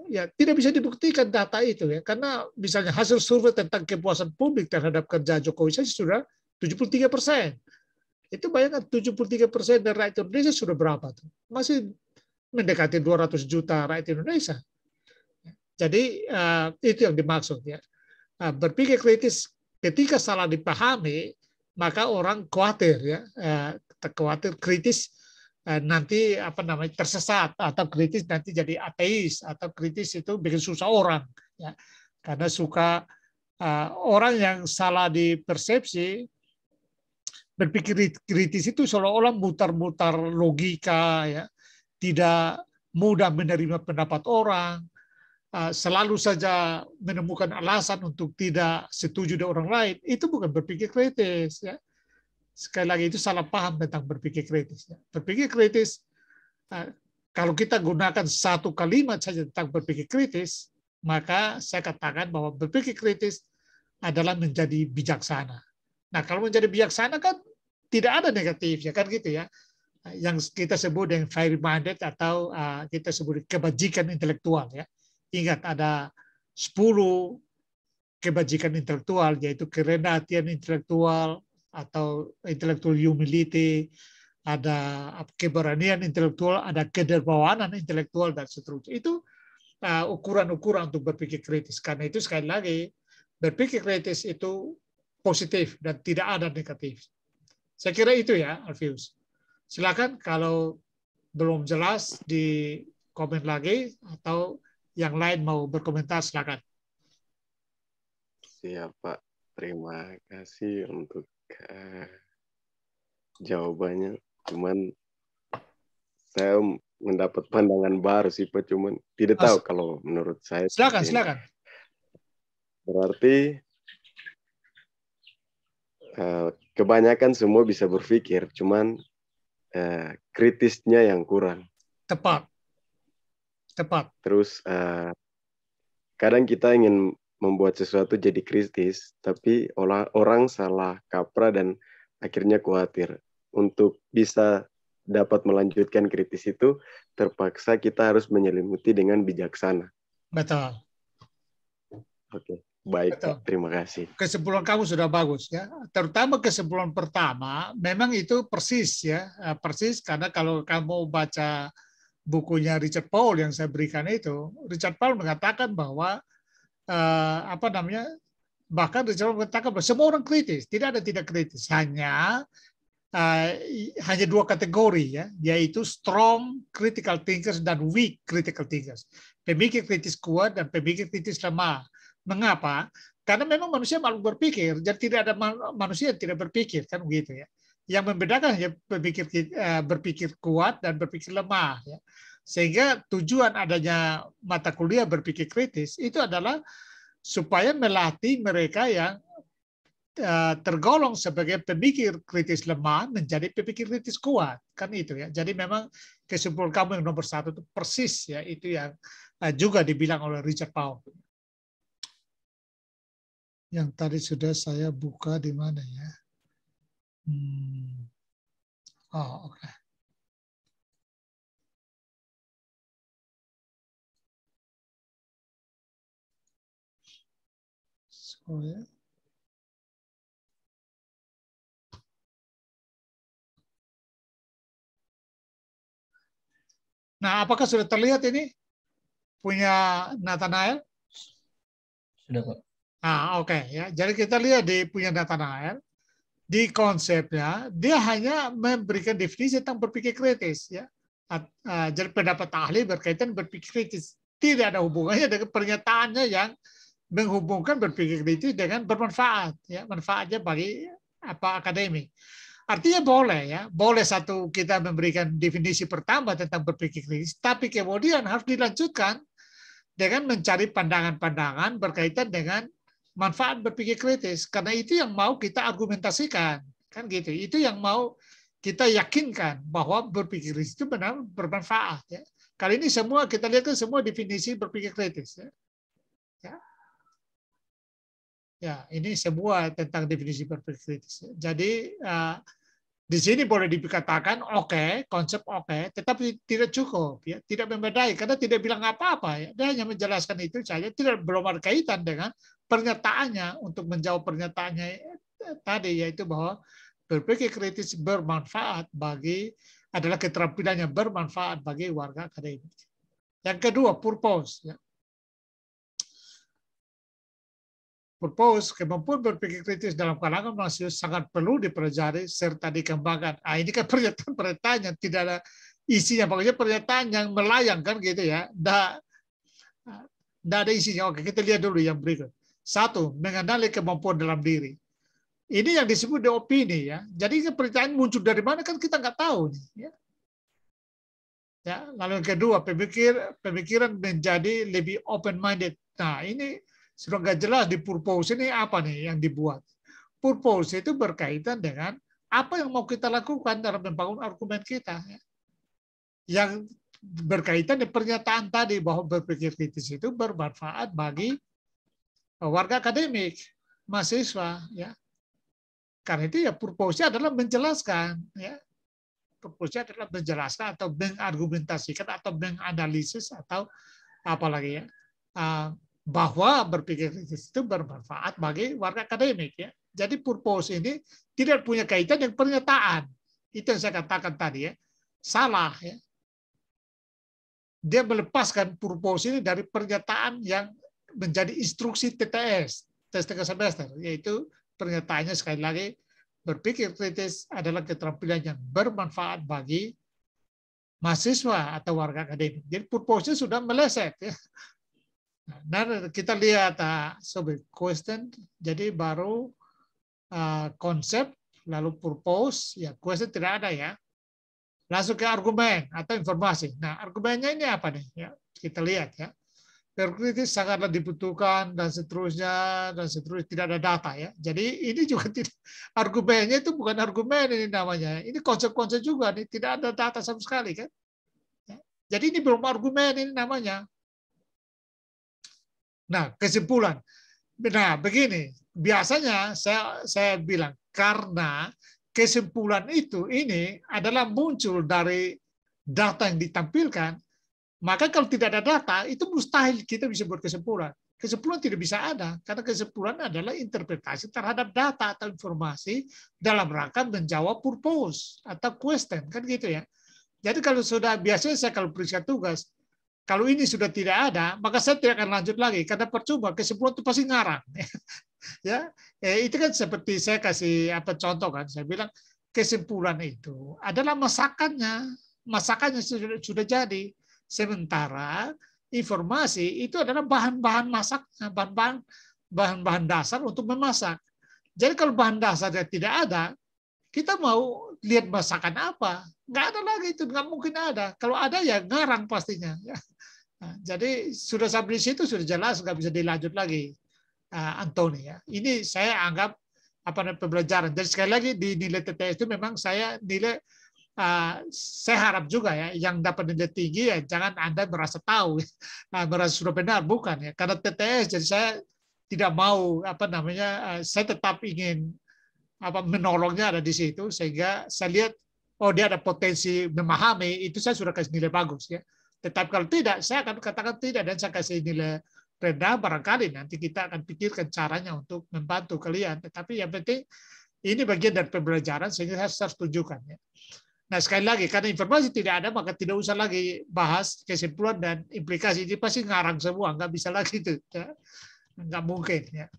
ya tidak bisa dibuktikan data itu ya, karena misalnya hasil survei tentang kepuasan publik terhadap kerja Jokowi saja sudah 73%. Itu bayangkan 73% dari rakyat Indonesia sudah berapa tuh? Masih mendekati 200 juta rakyat Indonesia. Jadi itu yang dimaksud ya. Berpikir kritis ketika salah dipahami maka orang khawatir ya, khawatir kritis nanti tersesat, atau kritis nanti jadi ateis, atau kritis itu bikin susah orang, ya. Karena suka orang yang salah di persepsi berpikir kritis itu seolah-olah mutar-mutar logika, ya, tidak mudah menerima pendapat orang, selalu saja menemukan alasan untuk tidak setuju dengan orang lain. Itu bukan berpikir kritis, ya. Sekali lagi itu salah paham tentang berpikir kritis. Berpikir kritis, kalau kita gunakan satu kalimat saja tentang berpikir kritis, maka saya katakan bahwa berpikir kritis adalah menjadi bijaksana. Nah, kalau menjadi bijaksana kan tidak ada negatifnya, kan gitu, ya. Yang kita sebut dengan fire minded, atau kita sebut kebajikan intelektual, ya. Ingat, ada 10 kebajikan intelektual, yaitu kerendahan intelektual, atau intellectual humility, ada keberanian intelektual, ada kedermawanan intelektual, dan seterusnya. Itu ukuran-ukuran untuk berpikir kritis. Karena itu sekali lagi, berpikir kritis itu positif dan tidak ada negatif. Saya kira itu, ya, Alfius. Silakan kalau belum jelas di komen lagi, atau yang lain mau berkomentar, silakan. Siap, Pak. Terima kasih untuk jawabannya. Cuman saya mendapat pandangan baru sih, Pak. Cuman tidak tahu kalau menurut saya. Silakan. Berarti kebanyakan semua bisa berpikir, cuman kritisnya yang kurang. Tepat. Terus kadang kita ingin membuat sesuatu jadi kritis, tapi orang salah kaprah dan akhirnya khawatir. Untuk bisa dapat melanjutkan kritis itu, terpaksa kita harus menyelimuti dengan bijaksana. Betul. Oke, baik. Betul. Terima kasih. Kesimpulan kamu sudah bagus, ya. Terutama kesimpulan pertama, memang itu persis, ya, persis, karena kalau kamu baca bukunya Richard Paul yang saya berikan itu, Richard Paul mengatakan bahwa bahkan Richard Paul mengatakan bahwa semua orang kritis, tidak ada tidak kritis, hanya dua kategori, ya, yaitu strong critical thinkers dan weak critical thinkers. Pemikir kritis kuat dan pemikir kritis lemah. Mengapa? Karena memang manusia makhluk berpikir, jadi tidak ada manusia yang tidak berpikir, kan begitu, ya. Yang membedakan hanya berpikir kuat dan berpikir lemah, ya. Sehingga tujuan adanya mata kuliah berpikir kritis itu adalah supaya melatih mereka yang tergolong sebagai pemikir kritis lemah menjadi pemikir kritis kuat, kan itu, ya. Jadi memang kesimpulan kamu yang nomor 1 itu persis, ya, itu yang juga dibilang oleh Richard Paul. Yang tadi sudah saya buka di mana, ya? Oh, oke. Ya. Nah, apakah sudah terlihat ini punya Nathanael? Sudah, Pak. Oke, ya. Jadi kita lihat di punya Nathanael, di konsepnya dia hanya memberikan definisi tentang berpikir kritis, ya. Jadi pendapat ahli berkaitan berpikir kritis, tidak ada hubungannya dengan pernyataannya yang menghubungkan berpikir kritis dengan bermanfaat, ya, manfaatnya bagi akademik. Artinya boleh, ya, boleh satu kita memberikan definisi pertama tentang berpikir kritis, tapi kemudian harus dilanjutkan dengan mencari pandangan-pandangan berkaitan dengan manfaat berpikir kritis, karena itu yang mau kita argumentasikan, kan gitu. Itu yang mau kita yakinkan bahwa berpikir kritis itu benar bermanfaat, ya. Kali ini semua kita lihat kan semua definisi berpikir kritis, ya. Ya, ini semua tentang definisi berpikir kritis. Jadi di sini boleh dikatakan oke, konsep oke, tetapi tidak cukup, ya, tidak membedai karena tidak bilang apa-apa, ya. Dia hanya menjelaskan itu saja, belum ada kaitan dengan pernyataannya untuk menjawab pernyataannya tadi, yaitu bahwa berpikir kritis bermanfaat adalah keterampilan yang bermanfaat bagi warga akademik. Yang kedua, purpose, ya. purpose, kemampuan berpikir kritis dalam kalangan mahasiswa sangat perlu dipelajari serta dikembangkan. Ah, ini kan pernyataan yang tidak ada isinya, pokoknya pernyataan yang melayang kan gitu ya. Tidak ada isinya. Oke, kita lihat dulu yang berikut. 1. Mengenali kemampuan dalam diri. Ini yang disebut the opini ya. Jadi pernyataan muncul dari mana kan kita nggak tahu nih. Ya. Ya, lalu yang kedua, pemikiran menjadi lebih open-minded. Nah, ini sudah nggak jelas di purpose ini apa nih yang dibuat. Purpose itu berkaitan dengan apa yang mau kita lakukan dalam membangun argumen kita. Ya. Yang berkaitan dengan pernyataan tadi bahwa berpikir kritis itu bermanfaat bagi warga akademik, mahasiswa. Ya. Karena itu ya purpose-nya adalah menjelaskan. Ya. Purpose-nya adalah menjelaskan atau mengargumentasikan atau menganalisis atau apalagi ya. Bahwa berpikir kritis itu bermanfaat bagi warga akademik ya. Jadi purpose ini tidak punya kaitan dengan pernyataan. Itu yang saya katakan tadi ya. Salah ya. Dia melepaskan purpose ini dari pernyataan yang menjadi instruksi TTS, tes tengah semester, yaitu pernyataannya sekali lagi berpikir kritis adalah keterampilan yang bermanfaat bagi mahasiswa atau warga akademik. Jadi purpose-nya sudah meleset ya. Nah, kita lihat question, jadi baru konsep, lalu purpose, ya question tidak ada ya. Langsung ke argumen atau informasi. Nah, argumennya ini apa nih? Ya, kita lihat ya. Berkritis sangatlah dibutuhkan dan seterusnya tidak ada data ya. Jadi ini juga tidak, argumennya itu bukan argumen ini namanya. Ini konsep-konsep juga nih, tidak ada data sama sekali kan. Ya. Jadi ini belum argumen ini namanya. Nah, kesimpulan. Nah, begini, biasanya saya bilang karena kesimpulan ini adalah muncul dari data yang ditampilkan, maka kalau tidak ada data, itu mustahil kita bisa buat kesimpulan. Kesimpulan tidak bisa ada, karena kesimpulan adalah interpretasi terhadap data atau informasi dalam rangka menjawab purpose atau question, kan gitu ya. Jadi kalau sudah, biasanya saya kalau periksa tugas, kalau ini sudah tidak ada, maka saya tidak akan lanjut lagi karena percuma, kesimpulan itu pasti ngarang. Ya, itu kan seperti saya kasih contoh kan, saya bilang kesimpulan itu adalah masakannya sudah jadi, sementara informasi itu adalah bahan-bahan masaknya, bahan-bahan dasar untuk memasak. Jadi kalau bahan dasarnya tidak ada, kita mau lihat masakan apa? Nggak ada lagi, itu nggak mungkin ada. Kalau ada ya ngarang pastinya. Ya. Nah, jadi sudah sampai di situ sudah jelas, nggak bisa dilanjut lagi, Anthony ya. Ini saya anggap pembelajaran. Jadi sekali lagi di nilai TTS itu memang saya nilai, saya harap juga ya yang dapat nilai tinggi ya jangan Anda merasa tahu, merasa sudah benar, bukan ya. Karena TTS jadi saya tidak mau saya tetap ingin menolongnya ada di situ sehingga saya lihat oh dia ada potensi memahami, itu saya sudah kasih nilai bagus ya. Tetapi kalau tidak, saya akan katakan tidak dan saya kasih nilai rendah, barangkali nanti kita akan pikirkan caranya untuk membantu kalian. Tetapi yang penting ini bagian dari pembelajaran sehingga saya harus tunjukkan ya. Nah sekali lagi karena informasi tidak ada maka tidak usah lagi bahas kesimpulan dan implikasi, ini pasti ngarang semua, nggak bisa lagi itu, ya. Nggak mungkin ya.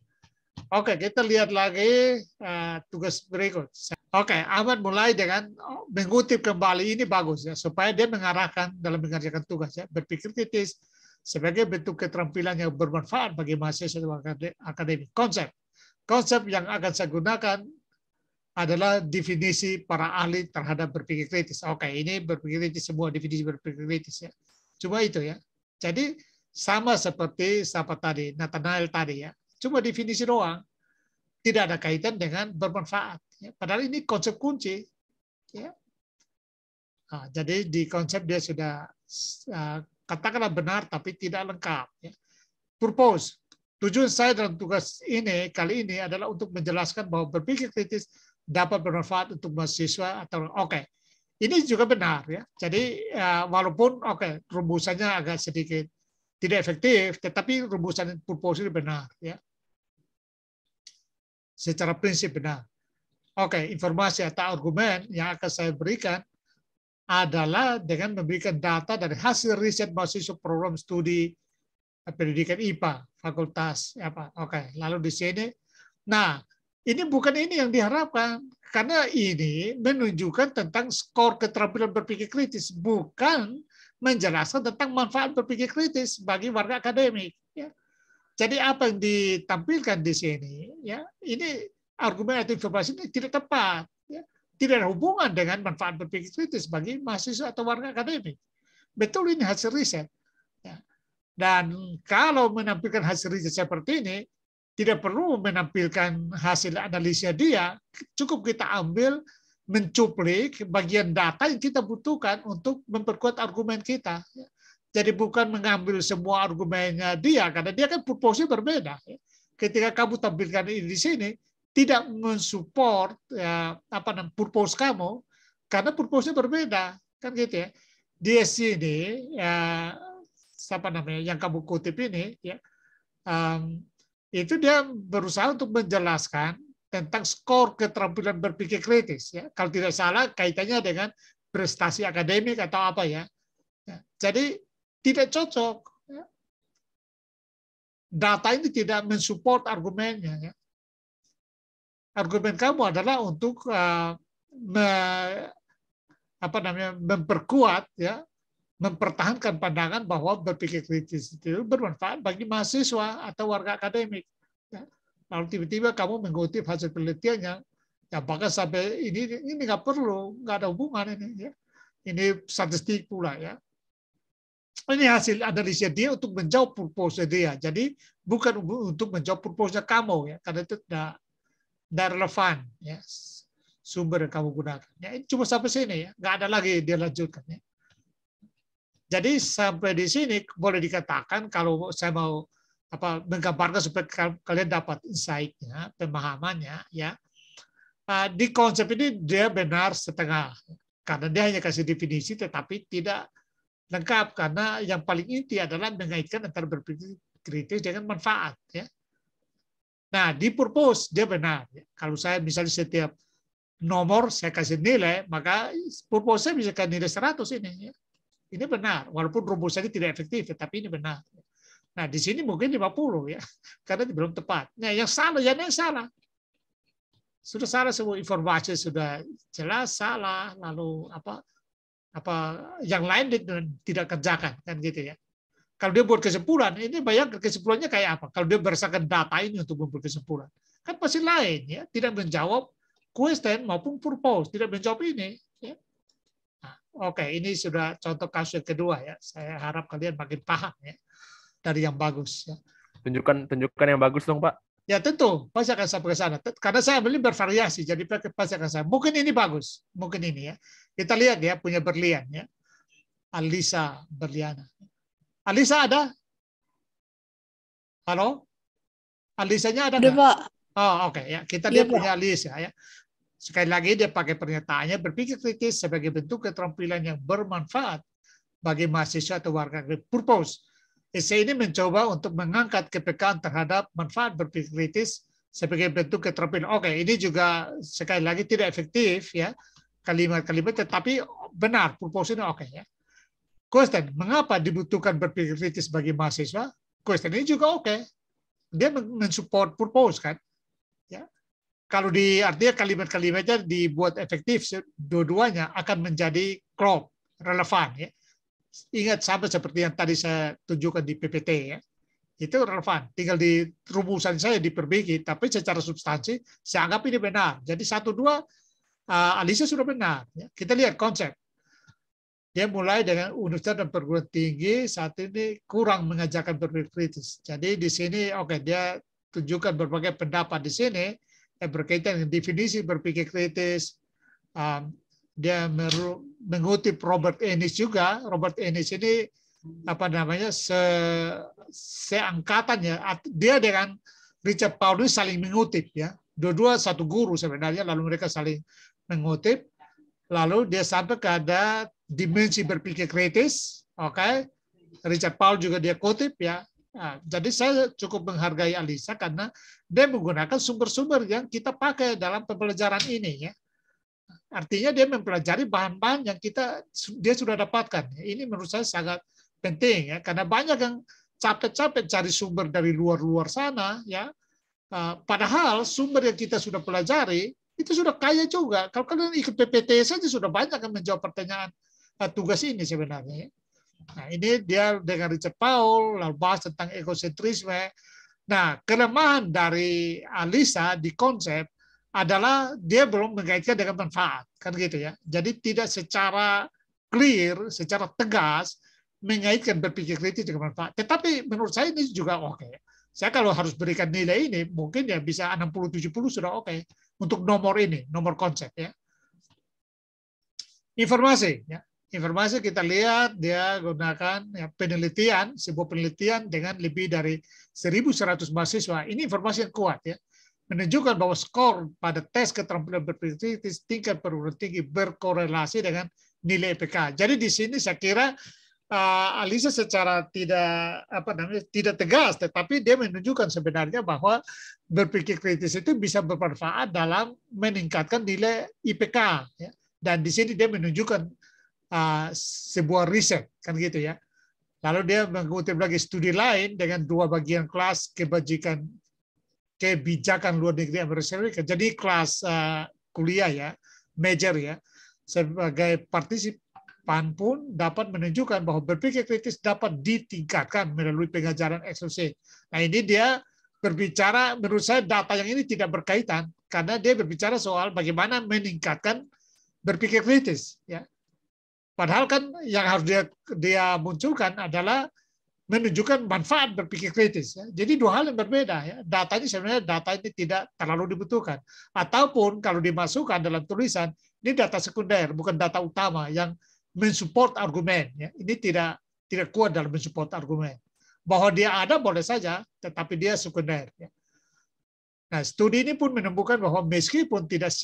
Oke, kita lihat lagi tugas berikut. Oke, Ahmad mulai dengan mengutip kembali, ini bagus ya, supaya dia mengarahkan dalam mengerjakan tugas ya, berpikir kritis sebagai bentuk keterampilan yang bermanfaat bagi mahasiswa akademik. Konsep yang akan saya gunakan adalah definisi para ahli terhadap berpikir kritis. Oke, ini berpikir kritis, semua definisi berpikir kritis ya. Cuma itu ya. Jadi sama seperti siapa tadi, Nathanael tadi ya. Cuma definisi doang, tidak ada kaitan dengan bermanfaat. Ya. Padahal ini konsep kunci. Ya. Nah, jadi di konsep dia sudah katakanlah benar, tapi tidak lengkap. Ya. Purpose. Tujuan saya dalam tugas ini kali ini adalah untuk menjelaskan bahwa berpikir kritis dapat bermanfaat untuk mahasiswa atau ini juga benar ya. Jadi walaupun rumusannya agak sedikit tidak efektif, tetapi rumusan purpose ini benar ya. Secara prinsip benar. Informasi atau argumen yang akan saya berikan adalah dengan memberikan data dari hasil riset mahasiswa program studi pendidikan IPA fakultas apa. Oke, lalu di sini. Nah, ini bukan ini yang diharapkan karena ini menunjukkan tentang skor keterampilan berpikir kritis, bukan menjelaskan tentang manfaat berpikir kritis bagi warga akademik. Ya. Jadi apa yang ditampilkan di sini, ya ini argumen atau informasi ini tidak tepat, ya. Tidak ada hubungan dengan manfaat berpikir kritis bagi mahasiswa atau warga akademik. Betul ini hasil riset. Ya. Dan kalau menampilkan hasil riset seperti ini, tidak perlu menampilkan hasil analisis dia, cukup kita ambil mencuplik bagian data yang kita butuhkan untuk memperkuat argumen kita. Jadi bukan mengambil semua argumennya dia, karena dia kan purpose-nya berbeda. Ketika kamu tampilkan ini di sini, tidak mensupport purpose kamu, karena purpose-nya berbeda, kan gitu ya. Di sini yang kamu kutip ini, ya. Itu dia berusaha untuk menjelaskan tentang skor keterampilan berpikir kritis. Ya. Kalau tidak salah, kaitannya dengan prestasi akademik atau apa ya. Jadi tidak cocok. Ya. Data ini tidak mensupport argumennya. Ya. Argumen kamu adalah untuk memperkuat, ya, mempertahankan pandangan bahwa berpikir kritis itu bermanfaat bagi mahasiswa atau warga akademik. Ya. Lalu tiba-tiba kamu mengutip hasil penelitiannya, ya bahkan sampai ini nggak perlu, nggak ada hubungan ini. Ya. Ini statistik pula ya. Ini hasil analisis dia untuk menjawab purpose dia. Jadi bukan untuk menjawab purpose kamu ya, karena itu tidak relevan ya sumber yang kamu gunakan. Ya, ini cuma sampai sini ya, nggak ada lagi dia lanjutkan ya. Jadi sampai di sini boleh dikatakan kalau saya mau menggambarkan supaya kalian dapat insight-nya, pemahamannya, ya di konsep ini dia benar setengah karena dia hanya kasih definisi tetapi tidak lengkap karena yang paling inti adalah mengaitkan antara berpikir kritis dengan manfaat. Ya. Nah di purpose dia benar. Ya. Kalau saya misalnya setiap nomor saya kasih nilai maka purpose saya bisa kasih nilai 100 ini. Ya. Ini benar, walaupun rumusannya tidak efektif, tapi ini benar. Nah, di sini mungkin 50 ya, karena belum tepat. Nah, yang salah, yang salah. Sudah salah semua informasi sudah jelas salah, lalu yang lain tidak kerjakan kan gitu ya. Kalau dia buat kesimpulan, ini bayang kesimpulannya kayak apa? Kalau dia berdasarkan data ini untuk membuat kesimpulan, kan pasti lain ya, tidak menjawab question maupun purpose, tidak menjawab ini. Oke, ini sudah contoh kasus yang kedua ya. Saya harap kalian makin paham ya dari yang bagus. Ya. Tunjukkan yang bagus dong Pak. Ya tentu, pasti akan sampai ke sana. Karena saya beli bervariasi, jadi pasti akan sampai. Mungkin ini bagus, mungkin ini ya. Kita lihat ya punya berlian ya. Alisa Berliana. Alisa ada? Halo? Alisanya ada nggak? Pak. Oh oke ya. Kita lihat punya Alisa ya. Sekali lagi dia pakai pernyataannya berpikir kritis sebagai bentuk keterampilan yang bermanfaat bagi mahasiswa atau warga purpose. Essay ini mencoba untuk mengangkat kepekaan terhadap manfaat berpikir kritis sebagai bentuk keterampilan. Oke, ini juga sekali lagi tidak efektif ya kalimat-kalimat, tetapi benar purpose ini oke ya. Question, mengapa dibutuhkan berpikir kritis bagi mahasiswa? Question ini juga oke. Dia mensupport purpose kan. Ya. Kalau artinya kalimat-kalimatnya dibuat efektif, dua-duanya akan menjadi klop, relevan. Ya. Ingat sama seperti yang tadi saya tunjukkan di PPT. Ya. Itu relevan. Tinggal di rumusan saya diperbaiki, tapi secara substansi saya anggap ini benar. Jadi 1, 2, Alisa sudah benar. Ya. Kita lihat konsep. Dia mulai dengan universitas dan perguruan tinggi, saat ini kurang mengajarkan berpikir kritis. Jadi di sini, oke, dia tunjukkan berbagai pendapat di sini, yang berkaitan dengan definisi berpikir kritis. Dia mengutip Robert Ennis juga. Robert Ennis ini seangkatannya. Dia dengan Richard Paulus saling mengutip ya. Dua-dua satu guru sebenarnya, lalu mereka saling mengutip. Lalu dia sampai ke ada dimensi berpikir kritis. Oke. Richard Paul juga dia kutip ya. Nah, jadi saya cukup menghargai Alisa karena dia menggunakan sumber-sumber yang kita pakai dalam pembelajaran ini ya. Artinya dia mempelajari bahan-bahan yang dia sudah dapatkan. Ini menurut saya sangat penting ya karena banyak yang capek-capek cari sumber dari luar-luar sana, ya. Padahal sumber yang kita sudah pelajari itu sudah kaya juga. Kalau kalian ikut PPT saja sudah banyak yang menjawab pertanyaan tugas ini sebenarnya. Ya. Nah, ini dia dengan Richard Paul lalu bahas tentang egosentrisme. Nah, kelemahan dari Alisa di konsep adalah dia belum mengaitkan dengan manfaat, kan gitu ya. Jadi tidak secara clear, secara tegas mengaitkan berpikir kritis dengan manfaat. Tetapi menurut saya ini juga oke. Saya kalau harus berikan nilai ini, mungkin ya bisa 60-70 sudah oke untuk nomor ini, nomor konsep ya. Informasi, ya. Informasi kita lihat dia gunakan ya, penelitian, sebuah penelitian dengan lebih dari 1.100 mahasiswa. Ini informasi yang kuat ya, menunjukkan bahwa skor pada tes keterampilan berpikir kritis tingkat perguruan tinggi berkorelasi dengan nilai IPK. Jadi di sini saya kira Alisa secara tidak tegas, tetapi dia menunjukkan sebenarnya bahwa berpikir kritis itu bisa bermanfaat dalam meningkatkan nilai IPK. Ya. Dan di sini dia menunjukkan sebuah riset, kan gitu ya. Lalu dia mengutip lagi studi lain dengan 2 bagian kelas kebijakan luar negeri Amerika Serikat. Jadi kelas kuliah ya, major ya, sebagai partisipan pun dapat menunjukkan bahwa berpikir kritis dapat ditingkatkan melalui pengajaran eksklusif. Nah ini dia berbicara, menurut saya data yang ini tidak berkaitan karena dia berbicara soal bagaimana meningkatkan berpikir kritis. Ya. Padahal kan yang harus dia munculkan adalah menunjukkan manfaat berpikir kritis. Ya. Jadi 2 hal yang berbeda. Ya. Data ini sebenarnya data ini tidak terlalu dibutuhkan. Ataupun kalau dimasukkan dalam tulisan, ini data sekunder, bukan data utama yang mensupport argumen. Ya. Ini tidak kuat dalam mensupport argumen. Bahwa dia ada boleh saja, tetapi dia sekunder. Ya. Nah, studi ini pun menemukan bahwa meskipun tidak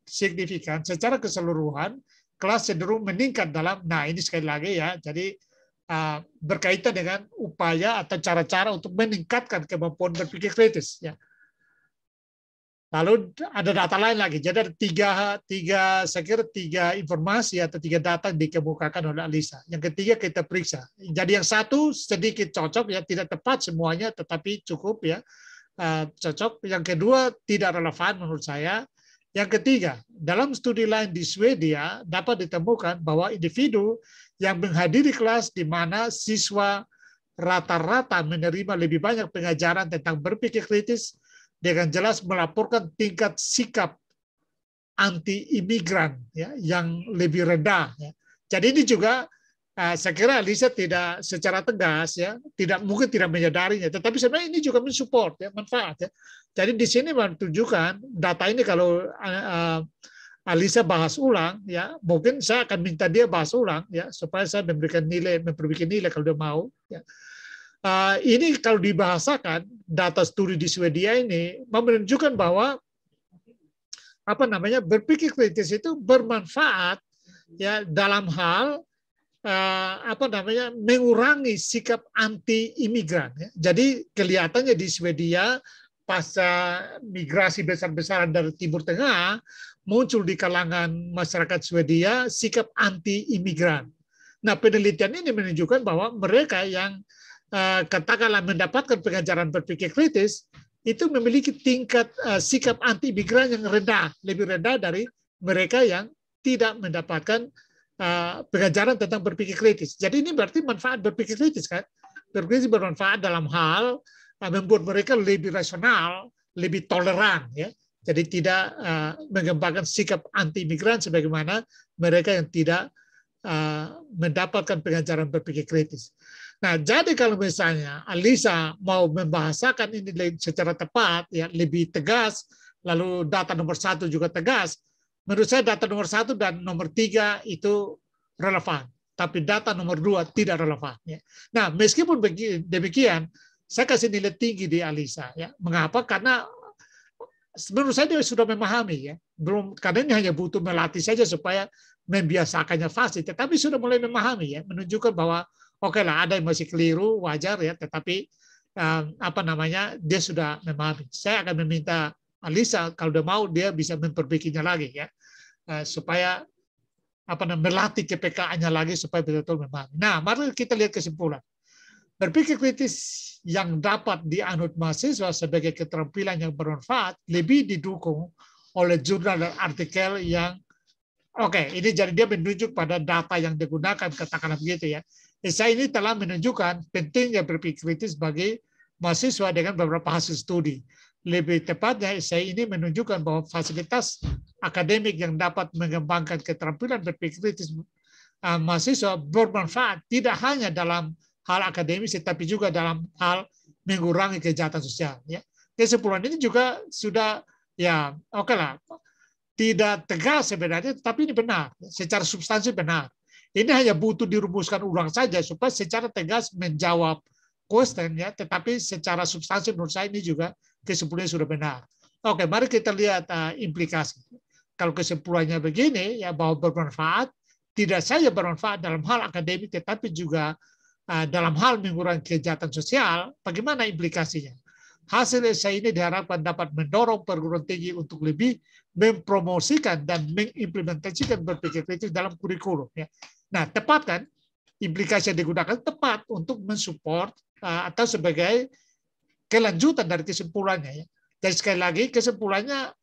signifikan secara keseluruhan, kelas cenderung meningkat dalam, nah ini sekali lagi ya, jadi berkaitan dengan upaya atau cara-cara untuk meningkatkan kemampuan berpikir kritis. Ya. Lalu ada data lain lagi. Jadi ada saya kira 3 informasi atau 3 data yang dikemukakan oleh Alisa. Yang ketiga kita periksa. Jadi yang satu sedikit cocok ya, tidak tepat semuanya, tetapi cukup ya cocok. Yang kedua tidak relevan menurut saya. Yang ketiga, dalam studi lain di Swedia dapat ditemukan bahwa individu yang menghadiri kelas di mana siswa rata-rata menerima lebih banyak pengajaran tentang berpikir kritis dengan jelas melaporkan tingkat sikap anti-imigran ya, yang lebih rendah. Ya. Jadi ini juga saya kira Alisa tidak secara tegas ya, mungkin tidak menyadarinya, tetapi sebenarnya ini juga mensupport ya, manfaat ya. Jadi di sini menunjukkan data ini kalau Alisa bahas ulang ya, mungkin saya akan minta dia bahas ulang ya supaya saya memberikan nilai, memperbaiki nilai kalau dia mau ya. Ini kalau dibahasakan data studi di Swedia ini menunjukkan bahwa berpikir kritis itu bermanfaat ya dalam hal mengurangi sikap anti imigran ya. Jadi kelihatannya di Swedia pasca migrasi besar-besaran dari Timur Tengah muncul di kalangan masyarakat Swedia sikap anti imigran. Nah, penelitian ini menunjukkan bahwa mereka yang katakanlah mendapatkan pengajaran berpikir kritis itu memiliki tingkat sikap anti imigran yang rendah, lebih rendah dari mereka yang tidak mendapatkan pengajaran tentang berpikir kritis. Jadi ini berarti manfaat berpikir kritis kan? Berpikir kritis bermanfaat dalam hal membuat mereka lebih rasional, lebih toleran ya. Jadi tidak mengembangkan sikap anti imigran sebagaimana mereka yang tidak mendapatkan pengajaran berpikir kritis. Nah, jadi kalau misalnya Alisa mau membahasakan ini secara tepat, ya lebih tegas, lalu data nomor 1 juga tegas, menurut saya data nomor 1 dan nomor 3 itu relevan, tapi data nomor 2 tidak relevan. Ya. Nah, meskipun demikian, saya kasih nilai tinggi di Alisa. Ya. Mengapa? Karena menurut saya dia sudah memahami, ya. Karena ini hanya butuh melatih saja supaya membiasakannya fasih, tetapi sudah mulai memahami, ya, menunjukkan bahwa oke lah, ada yang masih keliru, wajar ya, tetapi dia sudah memahami. Saya akan meminta Alisa kalau dia mau dia bisa memperbaikinya lagi ya, supaya melatih KPK-nya lagi supaya betul-betul memahami. Nah, mari kita lihat kesimpulan. Berpikir kritis yang dapat dianut mahasiswa sebagai keterampilan yang bermanfaat lebih didukung oleh jurnal dan artikel yang ini jadi dia menunjuk pada data yang digunakan, katakanlah begitu ya. Esai ini telah menunjukkan pentingnya berpikir kritis bagi mahasiswa dengan beberapa hasil studi. Lebih tepatnya, esai ini menunjukkan bahwa fasilitas akademik yang dapat mengembangkan keterampilan berpikir kritis mahasiswa bermanfaat tidak hanya dalam hal akademis, tetapi juga dalam hal mengurangi kejahatan sosial. Ya. Kesimpulan ini juga sudah lah. Tidak tegas sebenarnya, tapi ini benar. Secara substansi benar. Ini hanya butuh dirumuskan ulang saja supaya secara tegas menjawab question ya, tetapi secara substansi menurut saya ini juga kesimpulannya sudah benar. Oke, mari kita lihat implikasi. Kalau kesimpulannya begini ya, bahwa bermanfaat, tidak saja bermanfaat dalam hal akademik, tetapi juga dalam hal mengurangi kejahatan sosial, bagaimana implikasinya? Hasil esai ini diharapkan dapat mendorong perguruan tinggi untuk lebih mempromosikan dan mengimplementasikan berpikir kritis dalam kurikulum. Ya. Nah, tepat kan? Implikasi yang digunakan tepat untuk mensupport atau sebagai kelanjutan dari kesimpulannya. Ya. Jadi sekali lagi kesimpulannya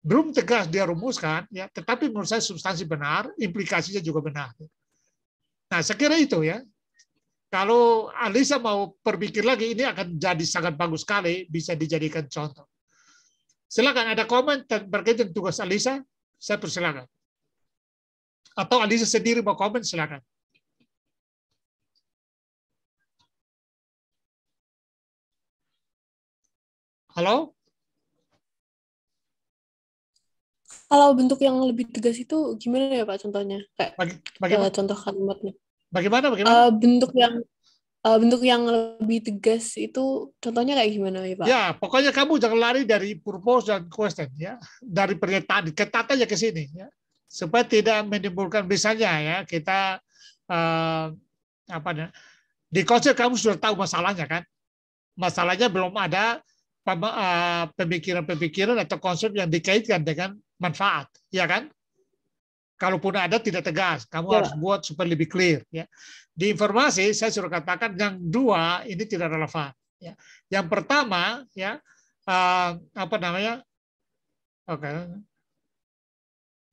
belum tegas dia rumuskan, ya, tetapi menurut saya substansi benar, implikasinya juga benar. Nah, saya kira itu ya. Kalau Alisa mau berpikir lagi, ini akan jadi sangat bagus sekali, bisa dijadikan contoh. Silakan ada komen berkaitan tugas Alisa, saya persilakan. Atau Alisa sendiri mau komen, silakan. Halo? Kalau bentuk yang lebih tegas itu gimana ya Pak contohnya? Kayak bagaimana? Contoh kalimatnya. Bagaimana? Bentuk yang lebih tegas itu contohnya kayak gimana ya Pak? Ya, pokoknya kamu jangan lari dari purpose dan question ya, dari pernyataan ketat aja ke sini ya, supaya tidak menimbulkan misalnya ya kita di konsep kamu sudah tahu masalahnya kan, masalahnya belum ada pemikiran-pemikiran atau konsep yang dikaitkan dengan manfaat, ya kan? Kalaupun ada tidak tegas, kamu harus buat supaya lebih clear. Ya. Di informasi saya sudah katakan yang dua ini tidak relevan. Ya. Yang pertama, ya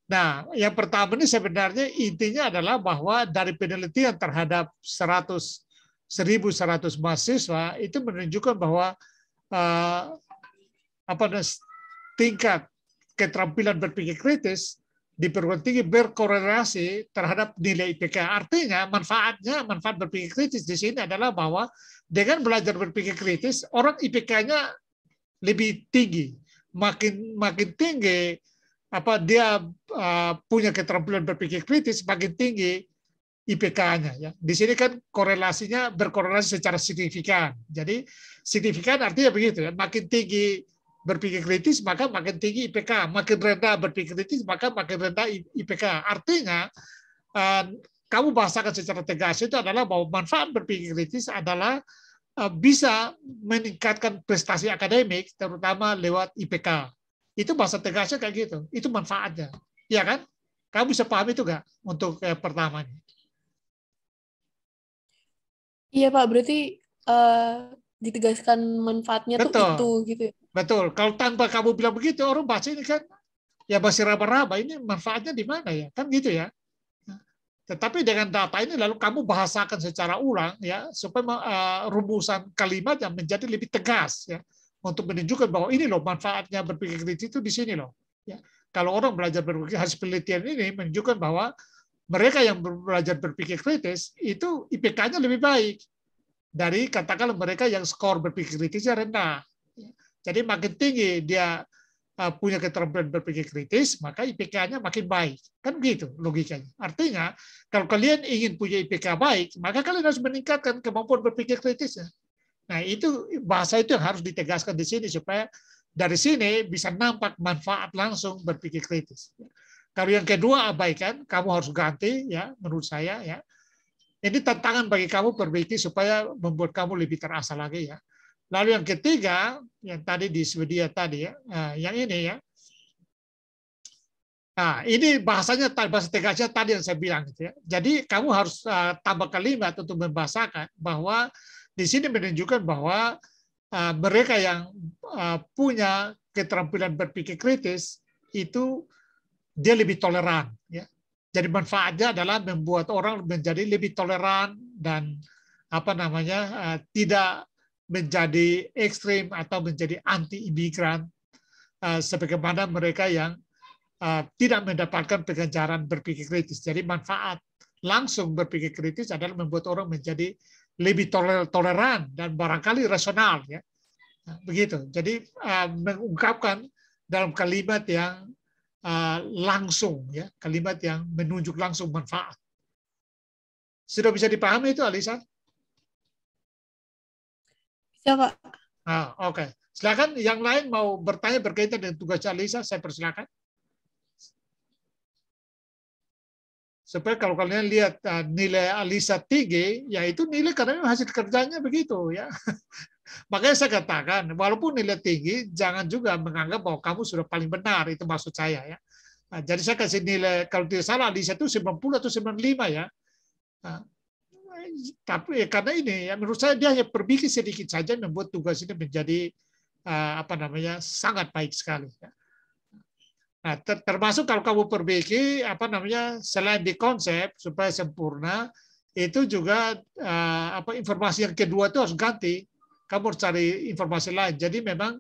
Nah, yang pertama ini sebenarnya intinya adalah bahwa dari penelitian terhadap 1.100 mahasiswa itu menunjukkan bahwa tingkat keterampilan berpikir kritis di perguruan tinggi berkorelasi terhadap nilai IPK. Artinya manfaat berpikir kritis di sini adalah bahwa dengan belajar berpikir kritis, orang IPK-nya lebih tinggi. Makin tinggi dia punya keterampilan berpikir kritis, makin tinggi IPK-nya. Ya. Di sini kan korelasinya berkorelasi secara signifikan. Jadi signifikan artinya begitu ya, makin tinggi berpikir kritis, maka makin tinggi IPK. Makin rendah berpikir kritis, maka makin rendah IPK. Artinya, kamu bahasakan secara tegas itu adalah bahwa manfaat berpikir kritis adalah bisa meningkatkan prestasi akademik, terutama lewat IPK. Itu bahasa tegasnya kayak gitu. Itu manfaatnya. Iya kan? Kamu bisa paham itu nggak untuk pertamanya? Iya Pak, berarti ditegaskan manfaatnya tuh itu gitu ya? Betul. Kalau tanpa kamu bilang begitu, orang baca ini kan ya masih raba-raba. Ini manfaatnya di mana ya? Kan gitu ya. Tetapi dengan data ini lalu kamu bahasakan secara ulang ya supaya rumusan kalimatnya menjadi lebih tegas ya untuk menunjukkan bahwa ini loh manfaatnya berpikir kritis itu di sini loh. Ya. Kalau orang belajar berpikir, hasil penelitian ini menunjukkan bahwa mereka yang belajar berpikir kritis itu IPK-nya lebih baik dari katakanlah mereka yang skor berpikir kritisnya rendah. Jadi makin tinggi dia punya keterampilan berpikir kritis, maka IPK-nya makin baik. Kan begitu logikanya. Artinya, kalau kalian ingin punya IPK baik, maka kalian harus meningkatkan kemampuan berpikir kritisnya. Nah, itu bahasa itu yang harus ditegaskan di sini supaya dari sini bisa nampak manfaat langsung berpikir kritis. Kalau yang kedua abaikan, kamu harus ganti ya menurut saya ya. Ini tantangan bagi kamu perbaiki supaya membuat kamu lebih terasa lagi ya. Lalu yang ketiga, yang tadi di Swedia tadi ya, yang ini ya, Nah, ini bahasanya bahasa tegasnya tadi yang saya bilang gitu ya. Jadi kamu harus tambah kalimat untuk membahasakan bahwa di sini menunjukkan bahwa mereka yang punya keterampilan berpikir kritis itu dia lebih toleran ya. Jadi manfaatnya adalah membuat orang menjadi lebih toleran dan tidak menjadi ekstrim atau menjadi anti imigran sebagaimana mereka yang tidak mendapatkan pengajaran berpikir kritis. Jadi manfaat langsung berpikir kritis adalah membuat orang menjadi lebih toleran dan barangkali rasional ya. Begitu. Jadi mengungkapkan dalam kalimat yang langsung ya, kalimat yang menunjuk langsung manfaat. Sudah bisa dipahami itu, Alisa? Bisa, Pak. Oke. Silakan yang lain mau bertanya berkaitan dengan tugas Alisa, saya persilakan. Supaya kalau kalian lihat nilai Alisa tinggi, ya itu nilai karena hasil kerjanya begitu ya. Makanya saya katakan, walaupun nilai tinggi, jangan juga menganggap bahwa kamu sudah paling benar, itu maksud saya ya. Nah, jadi saya kasih nilai, kalau tidak salah Alisa itu 90 atau 95 ya. Nah, tapi karena ini ya menurut saya dia hanya berpikir sedikit saja membuat tugas ini menjadi sangat baik sekali. Ya. Nah, termasuk kalau kamu perbaiki selain di konsep supaya sempurna, itu juga informasi yang kedua itu harus ganti. Kamu harus cari informasi lain. Jadi memang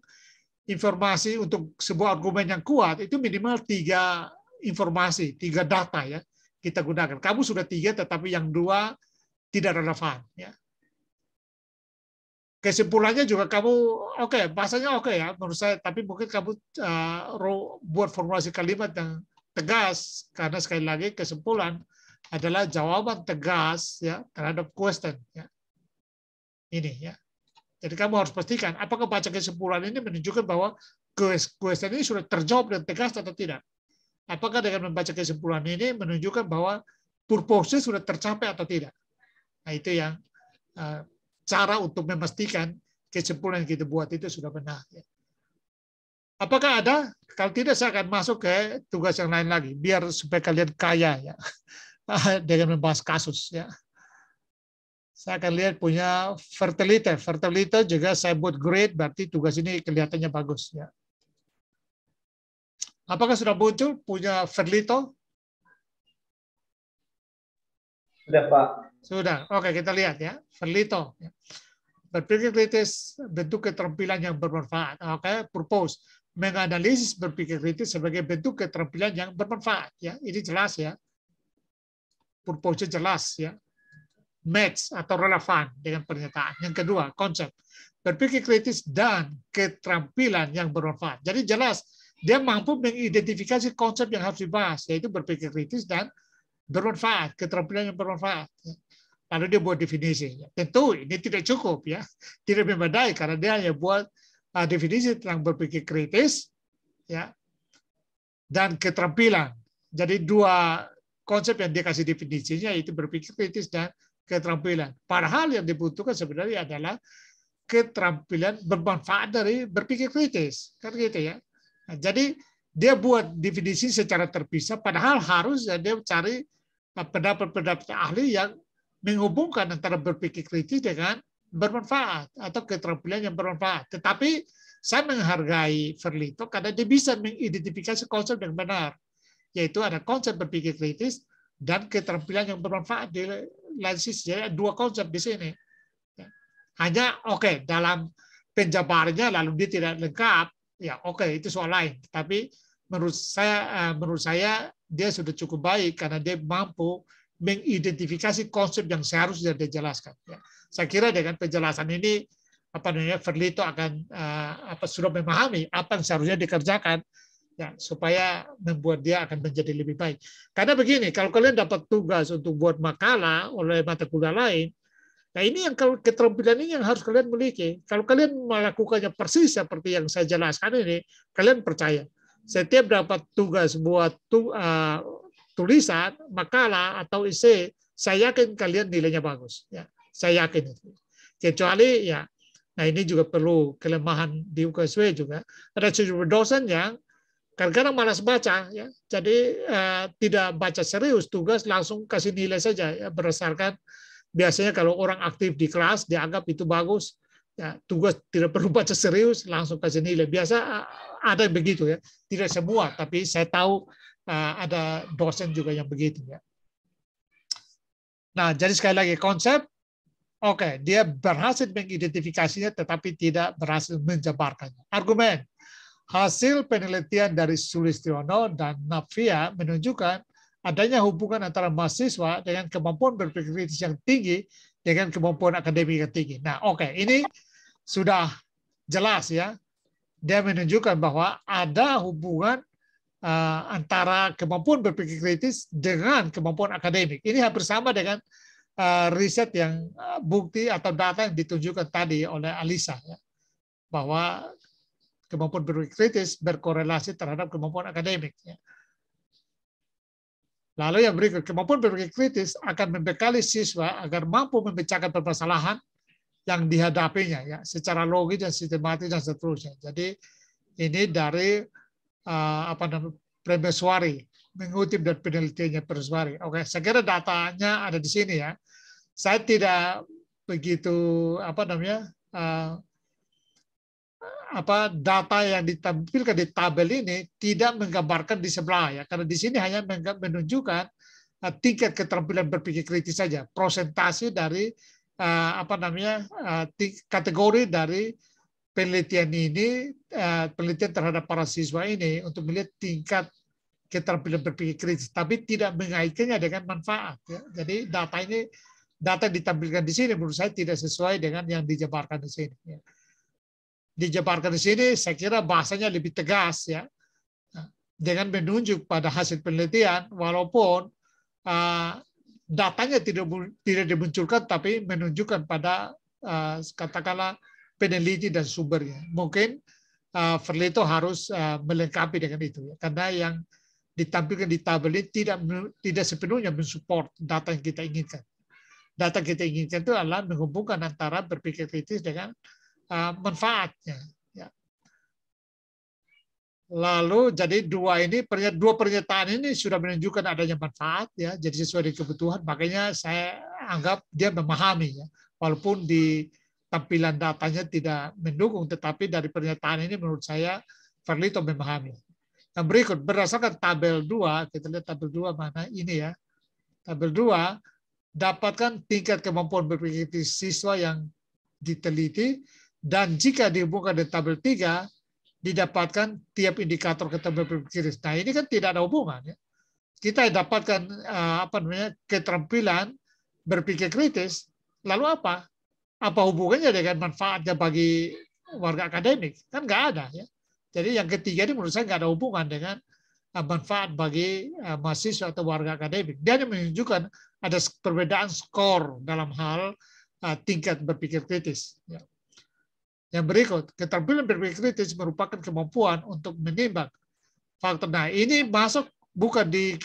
informasi untuk sebuah argumen yang kuat itu minimal 3 informasi, 3 data ya kita gunakan. Kamu sudah 3, tetapi yang 2 tidak relevan. Ya. Kesimpulannya juga kamu bahasanya ya menurut saya, tapi mungkin kamu buat formulasi kalimat yang tegas karena sekali lagi kesimpulan adalah jawaban tegas ya terhadap question ya. Ini ya. Jadi kamu harus pastikan apakah baca kesimpulan ini menunjukkan bahwa question ini sudah terjawab dengan tegas atau tidak. Apakah dengan membaca kesimpulan ini menunjukkan bahwa purpose sudah tercapai atau tidak. Nah, itu yang cara untuk memastikan kesimpulan yang kita buat itu sudah benar. Apakah ada? Kalau tidak, saya akan masuk ke tugas yang lain lagi, biar supaya kalian kaya ya dengan membahas kasus. Ya. Saya akan lihat punya fertility. Fertility juga saya buat grade, berarti tugas ini kelihatannya bagus. Ya. Apakah sudah muncul punya fertility? Sudah, Pak. Sudah. Oke, kita lihat ya. Ferlito. Berpikir kritis, bentuk keterampilan yang bermanfaat. Oke, purpose. Menganalisis berpikir kritis sebagai bentuk keterampilan yang bermanfaat. Ya, ini jelas ya. Purpose jelas ya. Match atau relevan dengan pernyataan. Yang kedua, konsep. Berpikir kritis dan keterampilan yang bermanfaat. Jadi jelas, dia mampu mengidentifikasi konsep yang harus dibahas, yaitu berpikir kritis dan bermanfaat, keterampilan yang bermanfaat. Lalu dia buat definisi. Tentu ini tidak cukup ya, tidak memadai karena dia hanya buat definisi tentang berpikir kritis ya dan keterampilan. Jadi 2 konsep yang dia kasih definisinya yaitu berpikir kritis dan keterampilan. Padahal yang dibutuhkan sebenarnya adalah keterampilan bermanfaat dari berpikir kritis, kan gitu ya. Nah, jadi dia buat definisi secara terpisah, padahal harus dia cari pendapat-pendapat ahli yang menghubungkan antara berpikir kritis dengan bermanfaat atau keterampilan yang bermanfaat. Tetapi saya menghargai Ferlito karena dia bisa mengidentifikasi konsep yang benar, yaitu ada konsep berpikir kritis dan keterampilan yang bermanfaat di lain sisi. Jadi 2 konsep di sini. Hanya dalam penjabarannya lalu dia tidak lengkap, ya itu soal lain. Tapi menurut saya dia sudah cukup baik karena dia mampu mengidentifikasi konsep yang seharusnya dia jelaskan. Ya. Saya kira dengan penjelasan ini Ferlito akan sudah memahami apa yang seharusnya dikerjakan ya supaya membuat dia akan menjadi lebih baik. Karena begini, kalau kalian dapat tugas untuk buat makalah oleh mata kuliah lain, nah ini yang keterampilan ini yang harus kalian miliki. Kalau kalian melakukannya persis seperti yang saya jelaskan ini, kalian percaya. Setiap dapat tugas buat tulisan, makalah, atau esai, saya yakin kalian nilainya bagus. Ya, saya yakin itu. Kecuali ya, nah ini juga perlu kelemahan di UKSW juga. Ada sejumlah dosen yang Kadang-kadang malas baca, ya. Jadi tidak baca serius tugas, langsung kasih nilai saja, ya, berdasarkan biasanya kalau orang aktif di kelas dianggap itu bagus, ya, tugas tidak perlu baca serius, langsung kasih nilai. Biasa ada yang begitu, ya, tidak semua, tapi saya tahu ada dosen juga yang begitu, ya. Nah, jadi sekali lagi konsep, oke, dia berhasil mengidentifikasinya, tetapi tidak berhasil menjabarkannya. Argumen. Hasil penelitian dari Sulistiono dan Navia menunjukkan adanya hubungan antara mahasiswa dengan kemampuan berpikir kritis yang tinggi dengan kemampuan akademik yang tinggi. Nah, oke, ini sudah jelas, ya. Dia menunjukkan bahwa ada hubungan antara kemampuan berpikir kritis dengan kemampuan akademik. Ini hampir sama dengan riset yang bukti atau data yang ditunjukkan tadi oleh Alisa, ya, bahwa kemampuan berpikir kritis berkorelasi terhadap kemampuan akademik. Ya. Lalu yang berikut, kemampuan berpikir kritis akan membekali siswa agar mampu memecahkan permasalahan yang dihadapinya, ya, secara logis dan sistematis dan seterusnya. Jadi ini dari Premeswari, mengutip dari penelitiannya Premeswari. Oke, saya kira datanya ada di sini, ya. Saya tidak begitu data yang ditampilkan di tabel ini tidak menggambarkan di sebelah, ya, karena di sini hanya menunjukkan tingkat keterampilan berpikir kritis saja, prosentase dari kategori dari penelitian ini, penelitian terhadap para siswa ini untuk melihat tingkat keterampilan berpikir kritis, tapi tidak mengaitkannya dengan manfaat, ya. Jadi data yang ditampilkan di sini menurut saya tidak sesuai dengan yang dijabarkan di sini, ya. Dijabarkan di sini, saya kira bahasanya lebih tegas, ya, dengan menunjuk pada hasil penelitian, walaupun datanya tidak dimunculkan, tapi menunjukkan pada katakanlah peneliti dan sumbernya. Mungkin Ferlito harus melengkapi dengan itu, ya, karena yang ditampilkan di tabel ini tidak sepenuhnya mensupport data yang kita inginkan. Data yang kita inginkan itu adalah menghubungkan antara berpikir kritis dengan manfaatnya, ya. Lalu jadi dua pernyataan ini sudah menunjukkan adanya manfaat, ya, jadi sesuai dengan kebutuhan. Makanya saya anggap dia memahami, ya, walaupun di tampilan datanya tidak mendukung, tetapi dari pernyataan ini menurut saya Ferlito memahami. Yang berikut, berdasarkan tabel 2, kita lihat tabel 2 mana ini, ya. Tabel 2 dapatkan tingkat kemampuan berpikir kritis siswa yang diteliti. Dan jika dihubungkan dengan tabel 3, didapatkan tiap indikator keterampilan berpikir kritis. Nah, ini kan tidak ada hubungan, ya. Kita dapatkan keterampilan berpikir kritis, lalu apa? Apa hubungannya dengan manfaatnya bagi warga akademik? Kan nggak ada, ya. Jadi yang ketiga ini menurut saya nggak ada hubungan dengan manfaat bagi mahasiswa atau warga akademik. Dia hanya menunjukkan ada perbedaan skor dalam hal tingkat berpikir kritis, ya. Yang berikut, keterampilan berpikir kritis merupakan kemampuan untuk menimbang faktor. Nah, ini masuk bukan di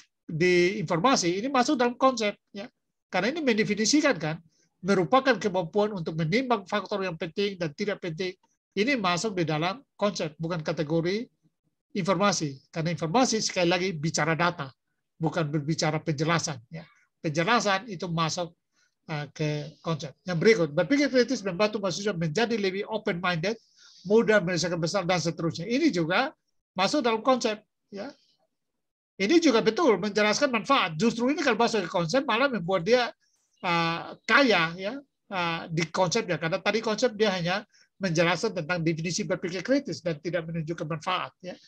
informasi, ini masuk dalam konsep, ya. Karena ini mendefinisikan, kan, merupakan kemampuan untuk menimbang faktor yang penting dan tidak penting. Ini masuk di dalam konsep, bukan kategori informasi. Karena informasi sekali lagi bicara data, bukan berbicara penjelasan, ya. Penjelasan itu masuk ke konsep. Yang berikut, berpikir kritis membantu mahasiswa menjadi lebih open-minded, mudah menyelesaikan besar, dan seterusnya. Ini juga masuk dalam konsep, ya. Ini juga betul menjelaskan manfaat. Justru ini kalau masuk ke konsep malah membuat dia kaya, ya, di konsepnya. Karena tadi konsep dia hanya menjelaskan tentang definisi berpikir kritis dan tidak menunjukkan manfaat, ya.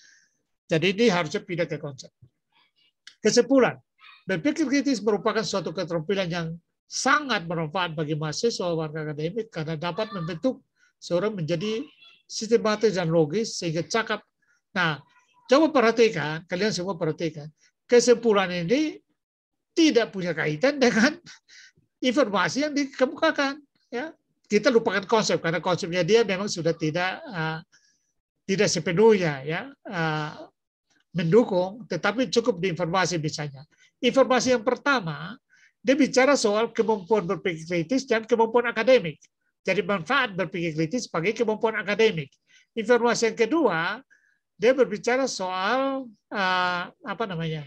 Jadi ini harusnya pindah ke konsep. Kesimpulan, berpikir kritis merupakan suatu keterampilan yang sangat bermanfaat bagi mahasiswa warga akademik karena dapat membentuk seorang menjadi sistematis dan logis sehingga cakap. Nah, coba perhatikan, kalian semua perhatikan, kesimpulan ini tidak punya kaitan dengan informasi yang dikemukakan, ya. Kita lupakan konsep karena konsepnya dia memang sudah tidak sepenuhnya, ya, mendukung, tetapi cukup di informasi misalnya. Informasi yang pertama, dia bicara soal kemampuan berpikir kritis dan kemampuan akademik. Jadi manfaat berpikir kritis sebagai kemampuan akademik. Informasi yang kedua, Dia berbicara soal apa namanya?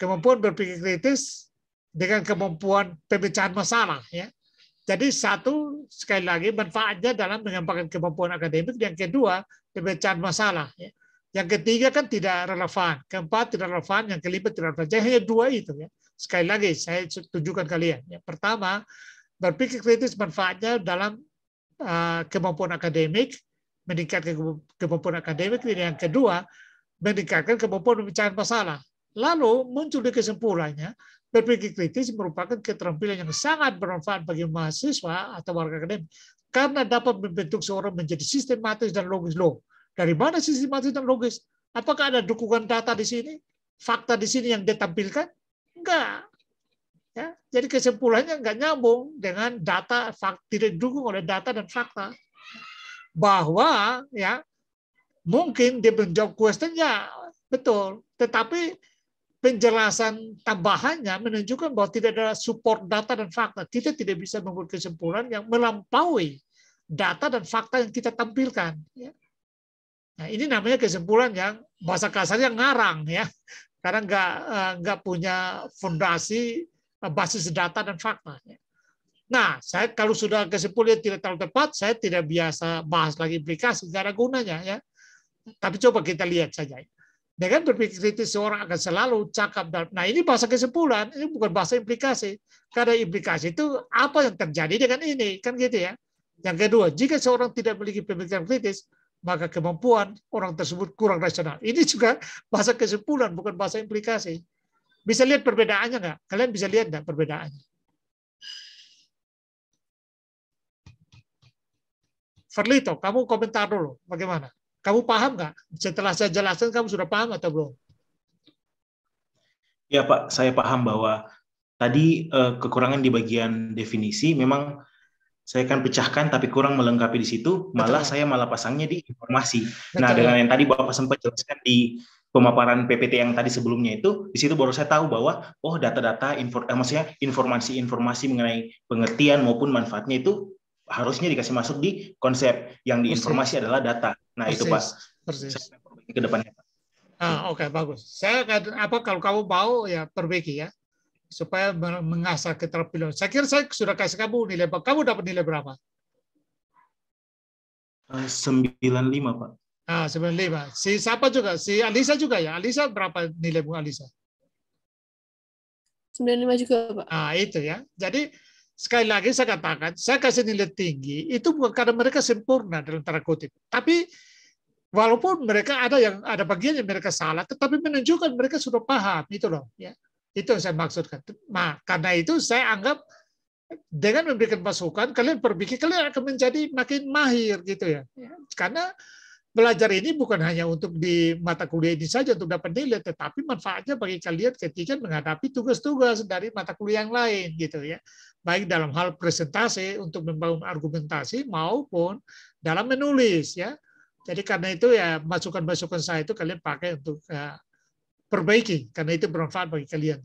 Kemampuan berpikir kritis dengan kemampuan pemecahan masalah, ya. Jadi satu, sekali lagi, manfaatnya dalam mengembangkan kemampuan akademik. Yang kedua, pemecahan masalah. Ya. Yang ketiga kan tidak relevan. Keempat tidak relevan. Yang kelima tidak relevan. Jadi hanya dua itu. Ya. Sekali lagi, saya tunjukkan kalian. Ya. Pertama, berpikir kritis manfaatnya dalam kemampuan akademik, meningkatkan kemampuan akademik. Dan yang kedua, meningkatkan kemampuan pemecahan masalah. Lalu muncul di kesimpulannya, berpikir kritis merupakan keterampilan yang sangat bermanfaat bagi mahasiswa atau warga akademik karena dapat membentuk seorang menjadi sistematis dan logis. Loh, dari mana sistematis dan logis? Apakah ada dukungan data di sini? Fakta di sini yang ditampilkan? Enggak. Ya, jadi kesimpulannya enggak nyambung dengan data, tidak didukung oleh data dan fakta. Bahwa ya mungkin dia menjawab question, ya betul, tetapi penjelasan tambahannya menunjukkan bahwa tidak ada support data dan fakta. Kita tidak bisa membuat kesimpulan yang melampaui data dan fakta yang kita tampilkan. Nah, ini namanya kesimpulan yang bahasa kasarnya ngarang, ya, karena nggak punya fondasi basis data dan fakta. Nah, saya kalau sudah kesimpulan tidak terlalu tepat, saya tidak biasa bahas lagi implikasi, nggak ada gunanya, ya. Tapi coba kita lihat saja. Dengan berpikir kritis, seorang akan selalu cakap. Nah, ini bahasa kesimpulan, ini bukan bahasa implikasi. Karena implikasi itu apa yang terjadi dengan ini, kan gitu ya. Yang kedua, jika seorang tidak memiliki pemikiran kritis, maka kemampuan orang tersebut kurang rasional. Ini juga bahasa kesimpulan, bukan bahasa implikasi. Bisa lihat perbedaannya nggak? Kalian bisa lihat nggak perbedaannya? Ferlito, kamu komentar dulu, bagaimana? Kamu paham nggak? Setelah saya jelaskan, kamu sudah paham atau belum? Ya Pak, saya paham bahwa tadi kekurangan di bagian definisi memang saya akan pecahkan, tapi kurang melengkapi di situ. Malah saya malah pasangnya di informasi. Betul. Nah, dengan yang tadi Bapak sempat jelaskan di pemaparan PPT yang tadi sebelumnya itu, di situ baru saya tahu bahwa oh data-data, maksudnya informasi-informasi mengenai pengertian maupun manfaatnya itu harusnya dikasih masuk di konsep yang di informasi adalah data. Nah, itu Pak. Persis. Saya perbaiki ke depannya Pak. Oke, bagus. Saya kalau kamu mau ya perbaiki ya, supaya mengasah keterampilan. Saya kira saya sudah kasih kamu nilai. Kamu dapat nilai berapa? 95 Pak. 95. Si siapa juga? Si Alisa juga ya. Alisa berapa nilaimu Alisa? 95 juga Pak. Itu ya. Jadi sekali lagi saya katakan, saya kasih nilai tinggi itu bukan karena mereka sempurna dalam tanda kutip, tapi walaupun mereka ada bagian yang mereka salah, tetapi menunjukkan mereka sudah paham itu loh, ya. Itu yang saya maksudkan. Nah, karena itu saya anggap dengan memberikan masukan, kalian berpikir kalian akan menjadi makin mahir gitu ya. Karena belajar ini bukan hanya untuk di mata kuliah ini saja untuk dapat nilai, tetapi manfaatnya bagi kalian ketika menghadapi tugas-tugas dari mata kuliah yang lain gitu ya. Baik dalam hal presentasi untuk membangun argumentasi maupun dalam menulis ya. Jadi karena itu ya masukan-masukan saya itu kalian pakai untuk perbaiki karena itu bermanfaat bagi kalian.